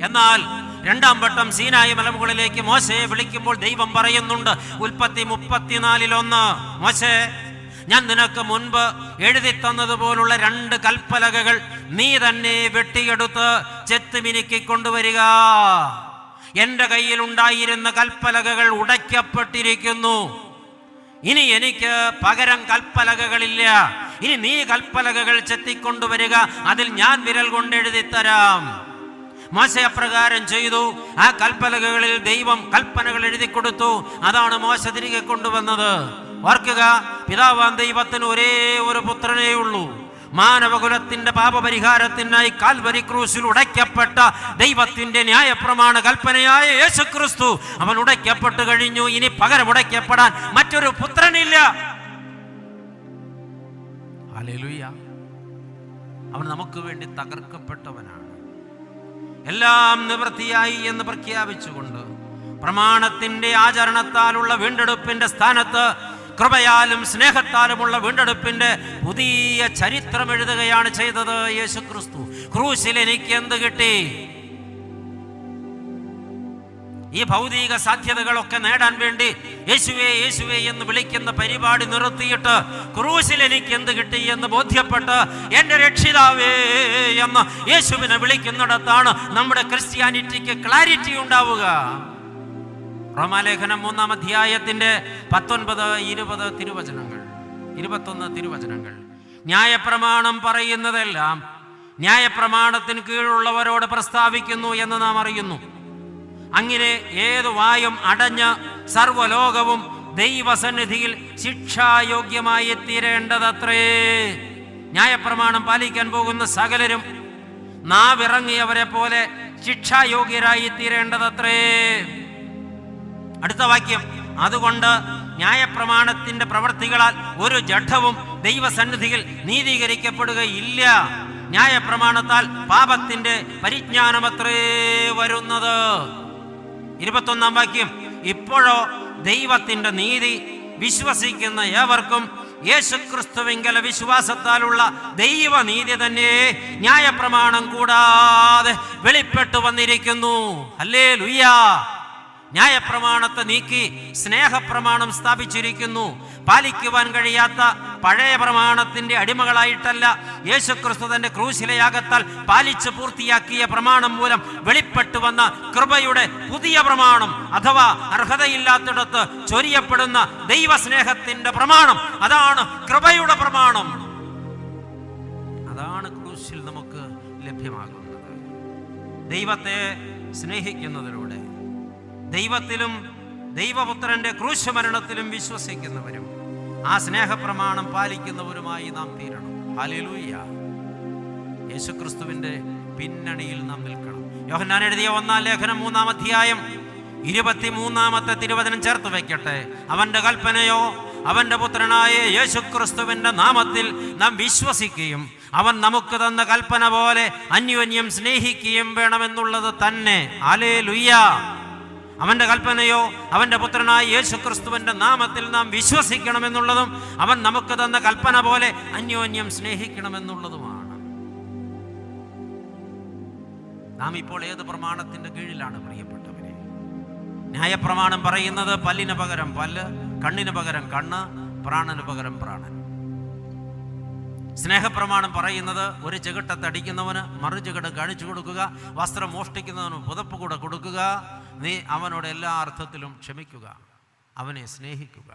എന്നാൽ 2ാം വട്ടം സീനായി മലമുകളിലേക്ക് മോശയെ വിളിക്കുമ്പോൾ ദൈവം പറയുന്നുണ്ട്, ഉൽപ്പത്തി 34:1, മോശേ, ഞാൻ നിനക്ക് മുൻപ് എഴുതി തന്നതുപോലുള്ള 2 കൽപ്പലകകൾ നീ തന്നെ വെട്ടിയെടുത്ത് ചെത്തുമിനുക്കി കൊണ്ടുവരിക. എന്റെ കയ്യിൽ ഉണ്ടായിരുന്ന കൽപ്പലകകൾ ഉടയ്ക്കപ്പെട്ടിരിക്കുന്നു. ഇനി എനിക്ക് പകരം കൽപ്പലകകളില്ല. ഇനി നീ കൽപ്പലകകൾ ചെത്തിക്കൊണ്ടുവരിക, അതിൽ ഞാൻ വിരൽ കൊണ്ട് എഴുതി തരാം. മോശ അപ്രകാരം ചെയ്തു. ആ കൽപ്പലകകളിൽ ദൈവം കൽപ്പനകൾ എഴുതി കൊടുത്തു. അതാണ് മോശ തിരികെ കൊണ്ടുവന്നത്. ഓർക്കുക, പിതാവാൻ ദൈവത്തിന് ഒരേ ഒരു പുത്രനേ ഉള്ളൂ. മാനവകുലത്തിന്റെ പാപപരിഹാരത്തിനായി കാൽവരി ക്രൂശിൽ ഉടയ്ക്കപ്പെട്ട ദൈവത്തിന്റെ ന്യായപ്രമാണ കൽപ്പനയായ യേശുക്രിസ്തു അവൻ ഉടയ്ക്കപ്പെട്ടു കഴിഞ്ഞു. ഇനി പകരം ഉടയ്ക്കപ്പെടാൻ മറ്റൊരു പുത്രനില്ല. ഹല്ലേലൂയ. അവൻ നമുക്ക് വേണ്ടി തകർക്കപ്പെട്ടവനാണ്. എല്ലാം നിവൃത്തിയായി എന്ന് പ്രഖ്യാപിച്ചുകൊണ്ട് പ്രമാണത്തിന്റെ ആചരണത്താലുള്ള വീണ്ടെടുപ്പിന്റെ സ്ഥാനത്ത് കൃപയാലും സ്നേഹത്താലുമുള്ള വീണ്ടെടുപ്പിന്റെ പുതിയ ചരിത്രം എഴുതുകയാണ് ചെയ്തത് യേശുക്രിസ്തു. ക്രൂശിൽ എനിക്ക് എന്ത് കിട്ടി? ഈ ഭൗതിക സാധ്യതകളൊക്കെ നേടാൻ വേണ്ടി യേശുവേ യേശുവേ എന്ന് വിളിക്കുന്ന പരിപാടി നിർത്തിയിട്ട് ക്രൂശിൽ എനിക്ക് എന്ത് കിട്ടി എന്ന് ബോധ്യപ്പെട്ട് എൻ്റെ രക്ഷിതാവേ എന്ന് യേശുവിനെ വിളിക്കുന്നിടത്താണ് നമ്മുടെ ക്രിസ്ത്യാനിറ്റിക്ക് ക്ലാരിറ്റി ഉണ്ടാവുക. റോമാലേഖനം 3-ാം അധ്യായത്തിന്റെ 19-20 തിരുവചനങ്ങൾ, 21 തിരുവചനങ്ങൾ. ന്യായപ്രമാണം പറയുന്നതെല്ലാം ന്യായപ്രമാണത്തിന് കീഴുള്ളവരോട് പ്രസ്താവിക്കുന്നു എന്ന് നാം അറിയുന്നു. അങ്ങനെ ഏതു വായും അടഞ്ഞ് സർവ്വലോകവും ദൈവസന്നിധിയിൽ ശിക്ഷായോഗ്യമായി തീരേണ്ടതത്രേ. ന്യായപ്രമാണം പാലിക്കാൻ പോകുന്ന സകലരും നാവിറങ്ങിയവരെ പോലെ ശിക്ഷായോഗ്യരായി തീരേണ്ടതത്രേ. അടുത്ത വാക്യം, അതുകൊണ്ട് ന്യായപ്രമാണത്തിന്റെ പ്രവർത്തികളാൽ ഒരു ജഡവും ദൈവസന്നിധിയിൽ നീതീകരിക്കപ്പെടുകയില്ല. ന്യായപ്രമാണത്താൽ പാപത്തിന്റെ പരിജ്ഞാനമത്രേ വരുന്നത്. 21-ാം വാക്യം, ഇപ്പോഴോ ദൈവത്തിന്റെ നീതി വിശ്വസിക്കുന്ന ഏവർക്കും യേശുക്രിസ്തുവിങ്കല വിശ്വാസത്താലുള്ള ദൈവനീതി തന്നെ ന്യായപ്രമാണം കൂടാതെ വെളിപ്പെട്ടു വന്നിരിക്കുന്നു. ഹല്ലേലൂയ. ന്യായപ്രമാണത്തെ നീക്കി സ്നേഹപ്രമാണം സ്ഥാപിച്ചിരിക്കുന്നു. പാലിക്കുവാൻ കഴിയാത്ത പഴയ പ്രമാണത്തിന്റെ അടിമകളായിട്ടല്ല, യേശുക്രിസ്തു തന്റെ ക്രൂശിലെ യാഗത്താൽ പാലിച്ച് പൂർത്തിയാക്കിയ പ്രമാണം മൂലം വെളിപ്പെട്ടു വന്ന കൃപയുടെ പുതിയ പ്രമാണം, അഥവാ അർഹതയില്ലാത്തിടത്ത് ചൊരിയപ്പെടുന്ന ദൈവസ്നേഹത്തിന്റെ പ്രമാണം. അതാണ് കൃപയുടെ പ്രമാണം. അതാണ് ക്രൂശിൽ നമുക്ക് ലഭ്യമാകുന്നത്. ദൈവത്തെ സ്നേഹിക്കുന്നതിലൂടെ ദൈവത്തിലും ദൈവപുത്രന്റെ ക്രൂശ് മരണത്തിലും വിശ്വസിക്കുന്നവരും ആ സ്നേഹപ്രമാണം പാലിക്കുന്നവരുമായി നാം തീരണം. ഹല്ലേലൂയ. യേശുക്രിസ്തുവിന്റെ പിന്നണിയിൽ നാം നിൽക്കണം. യോഹന്നാൻ എഴുതിയ 1-ാം ലേഖനം 3-ാം അധ്യായം 23-ാമത്തെ തിരുവചനം ചേർത്ത് വയ്ക്കട്ടെ. അവന്റെ കൽപ്പനയോ അവന്റെ പുത്രനായ യേശുക്രിസ്തുവിന്റെ നാമത്തിൽ നാം വിശ്വസിക്കുകയും അവൻ നമുക്ക് തന്ന കൽപ്പന പോലെ അന്യോന്യം സ്നേഹിക്കുകയും വേണമെന്നുള്ളത് തന്നെ. ഹല്ലേലൂയ. അവന്റെ കൽപ്പനയോ അവന്റെ പുത്രനായ യേശുക്രിസ്തുവിന്റെ നാമത്തിൽ നാം വിശ്വസിക്കണമെന്നുള്ളതും അവൻ നമുക്ക് തന്ന കൽപ്പന പോലെ അന്യോന്യം സ്നേഹിക്കണമെന്നുള്ളതുമാണ്. നാം ഇപ്പോൾ ഏത് പ്രമാണത്തിന്റെ കീഴിലാണ് പ്രിയപ്പെട്ടവരെ? ന്യായപ്രമാണം പറയുന്നത് പല്ലിന് പകരം പല്ല്, കണ്ണിന് പകരം കണ്ണ്, പ്രാണന് പകരം പ്രാണൻ. സ്നേഹപ്രമാണം പറയുന്നത് ഒരു ചെകിട്ടത്തടിക്കുന്നവന് മറു ചെകിട് കാണിച്ചു കൊടുക്കുക, വസ്ത്രം മോഷ്ടിക്കുന്നവന് പുതപ്പ് കൂടെ കൊടുക്കുക, നീ അവനോട് എല്ലാ അർത്ഥത്തിലും ക്ഷമിക്കുക, അവനെ സ്നേഹിക്കുക.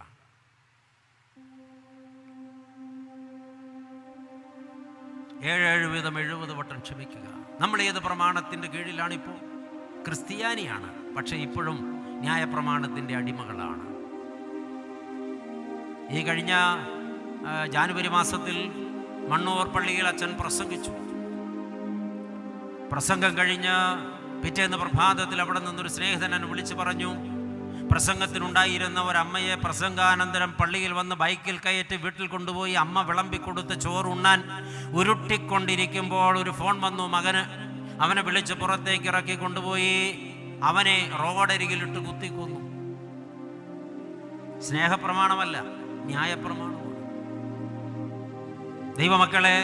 ഏഴ് വീതം 70 വട്ടം ക്ഷമിക്കുക. നമ്മൾ ഏത് പ്രമാണത്തിന്റെ കീഴിലാണിപ്പോൾ? ക്രിസ്ത്യാനിയാണ്, പക്ഷെ ഇപ്പോഴും ന്യായപ്രമാണത്തിന്റെ അടിമകളാണ്. ഈ കഴിഞ്ഞ ജാനുവരി മാസത്തിൽ മണ്ണൂർ പള്ളിയിൽ അച്ഛൻ പ്രസംഗിച്ചു. പ്രസംഗം കഴിഞ്ഞ് പിറ്റേന്ന് പ്രഭാതത്തിൽ അവിടെ നിന്നൊരു സ്നേഹിതൻ വിളിച്ചു പറഞ്ഞു, പ്രസംഗത്തിനുണ്ടായിരുന്ന ഒരമ്മയെ പ്രസംഗാനന്തരം പള്ളിയിൽ വന്ന് ബൈക്കിൽ കയറ്റി വീട്ടിൽ കൊണ്ടുപോയി അമ്മ വിളമ്പിക്കൊടുത്ത് ചോറുണ്ണാൻ ഉരുട്ടിക്കൊണ്ടിരിക്കുമ്പോൾ ഒരു ഫോൺ വന്നു മകന്. അവനെ വിളിച്ച് പുറത്തേക്ക് ഇറക്കി കൊണ്ടുപോയി അവനെ റോഡരികിലിട്ട് കുത്തിക്കൊന്നു. സ്നേഹപ്രമാണമല്ല, ന്യായപ്രമാണമാണ്. ദൈവമക്കളെ,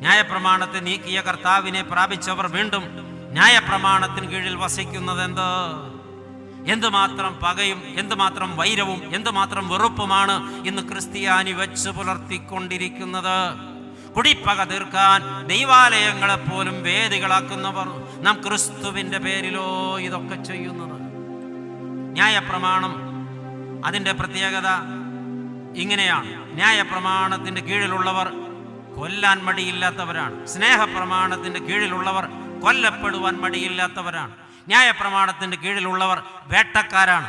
ന്യായപ്രമാണത്തെ നീക്കിയ കർത്താവിനെ പ്രാപിച്ചവർ വീണ്ടും ന്യായപ്രമാണത്തിന് കീഴിൽ വസിക്കുന്നത് എന്തുമാത്രം പകയും എന്തുമാത്രം വൈരവും എന്തുമാത്രം വെറുപ്പുമാണ് ഇന്ന് ക്രിസ്ത്യാനി വെച്ച് പുലർത്തിക്കൊണ്ടിരിക്കുന്നത്. കുടിപ്പക തീർക്കാൻ ദൈവാലയങ്ങളെപ്പോലും വേദികളാക്കുന്നവർ നാം ക്രിസ്തുവിന്റെ പേരിലോ ഇതൊക്കെ ചെയ്യുന്നത്. ന്യായപ്രമാണം അതിൻ്റെ പ്രത്യേകത ഇങ്ങനെയാണ്. ന്യായപ്രമാണത്തിന്റെ കീഴിലുള്ളവർ കൊല്ലാൻ മടിയില്ലാത്തവരാണ്. സ്നേഹപ്രമാണത്തിന്റെ കീഴിലുള്ളവർ കൊല്ലപ്പെടുവാൻ മടിയില്ലാത്തവരാണ്. ന്യായപ്രമാണത്തിന്റെ കീഴിലുള്ളവർ വേട്ടക്കാരാണ്.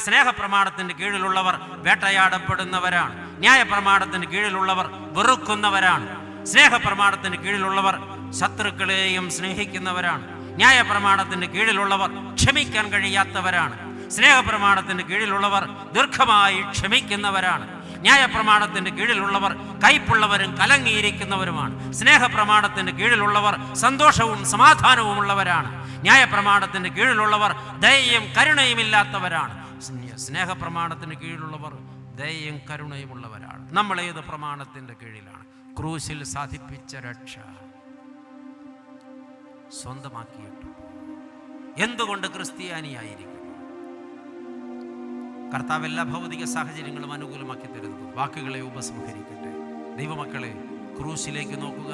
സ്നേഹപ്രമാണത്തിന്റെ കീഴിലുള്ളവർ വേട്ടയാടപ്പെടുന്നവരാണ്. ന്യായപ്രമാണത്തിന്റെ കീഴിലുള്ളവർ വെറുക്കുന്നവരാണ്. സ്നേഹപ്രമാണത്തിന്റെ കീഴിലുള്ളവർ ശത്രുക്കളെയും സ്നേഹിക്കുന്നവരാണ്. ന്യായപ്രമാണത്തിന്റെ കീഴിലുള്ളവർ ക്ഷമിക്കാൻ കഴിയാത്തവരാണ്. സ്നേഹപ്രമാണത്തിന്റെ കീഴിലുള്ളവർ ദീർഘമായി ക്ഷമിക്കുന്നവരാണ്. ന്യായപ്രമാണത്തിന്റെ കീഴിലുള്ളവർ കൈപ്പുള്ളവരും കലങ്ങിയിരിക്കുന്നവരുമാണ്. സ്നേഹപ്രമാണത്തിന്റെ കീഴിലുള്ളവർ സന്തോഷവും സമാധാനവും ഉള്ളവരാണ്. ന്യായപ്രമാണത്തിന്റെ കീഴിലുള്ളവർ ദയയും കരുണയും ഇല്ലാത്തവരാണ്. സ്നേഹപ്രമാണത്തിന് കീഴിലുള്ളവർ ദയയും കരുണയും ഉള്ളവരാണ്. നമ്മൾ ഏത് പ്രമാണത്തിന്റെ കീഴിലാണ്? ക്രൂശിൽ സാധിപ്പിച്ച രക്ഷ സ്വന്തമാക്കിയിട്ടു. എന്തുകൊണ്ട് ക്രിസ്ത്യാനിയായിരിക്കുന്നു? കർത്താവ് എല്ലാ ഭൗതിക സാഹചര്യങ്ങളും അനുകൂലമാക്കി തരുന്നു. വാക്കുകളെ ഉപസംഹരിക്കട്ടെ. ദൈവമക്കളെ, ക്രൂശിലേക്ക് നോക്കുക,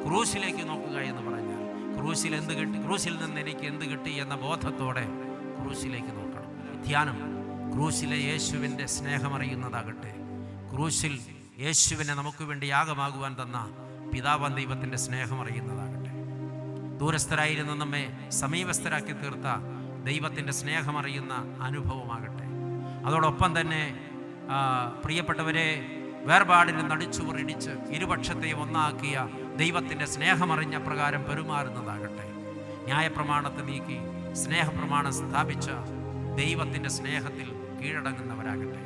ക്രൂശിലേക്ക് നോക്കുക എന്ന് പറഞ്ഞാൽ ക്രൂശിൽ എന്ത് കിട്ടി, ക്രൂശിൽ നിന്ന് എനിക്ക് എന്ത് കിട്ടി എന്ന ബോധത്തോടെ ക്രൂശിലേക്ക് നോക്കണം. ധ്യാനം ക്രൂശിലെ യേശുവിൻ്റെ സ്നേഹമറിയുന്നതാകട്ടെ. ക്രൂശിൽ യേശുവിനെ നമുക്ക് വേണ്ടി യാഗമാകുവാൻ തന്ന പിതാവാൻ ദൈവത്തിൻ്റെ സ്നേഹമറിയുന്നതാകട്ടെ. ദൂരസ്ഥരായിരുന്ന നമ്മെ സമീപസ്ഥരാക്കി തീർത്ത ദൈവത്തിൻ്റെ സ്നേഹമറിയുന്ന അനുഭവമാകട്ടെ. അതോടൊപ്പം തന്നെ പ്രിയപ്പെട്ടവരെ, വേർപാടിന് നടിച്ചുപറിടിച്ച് ഇരുപക്ഷത്തെയും ഒന്നാക്കിയ ദൈവത്തിൻ്റെ സ്നേഹമറിഞ്ഞ പ്രകാരം പെരുമാറുന്നതാകട്ടെ. ന്യായപ്രമാണത്തെ നീക്കി സ്നേഹപ്രമാണം സ്ഥാപിച്ച ദൈവത്തിൻ്റെ സ്നേഹത്തിൽ കീഴടങ്ങുന്നവരാകട്ടെ.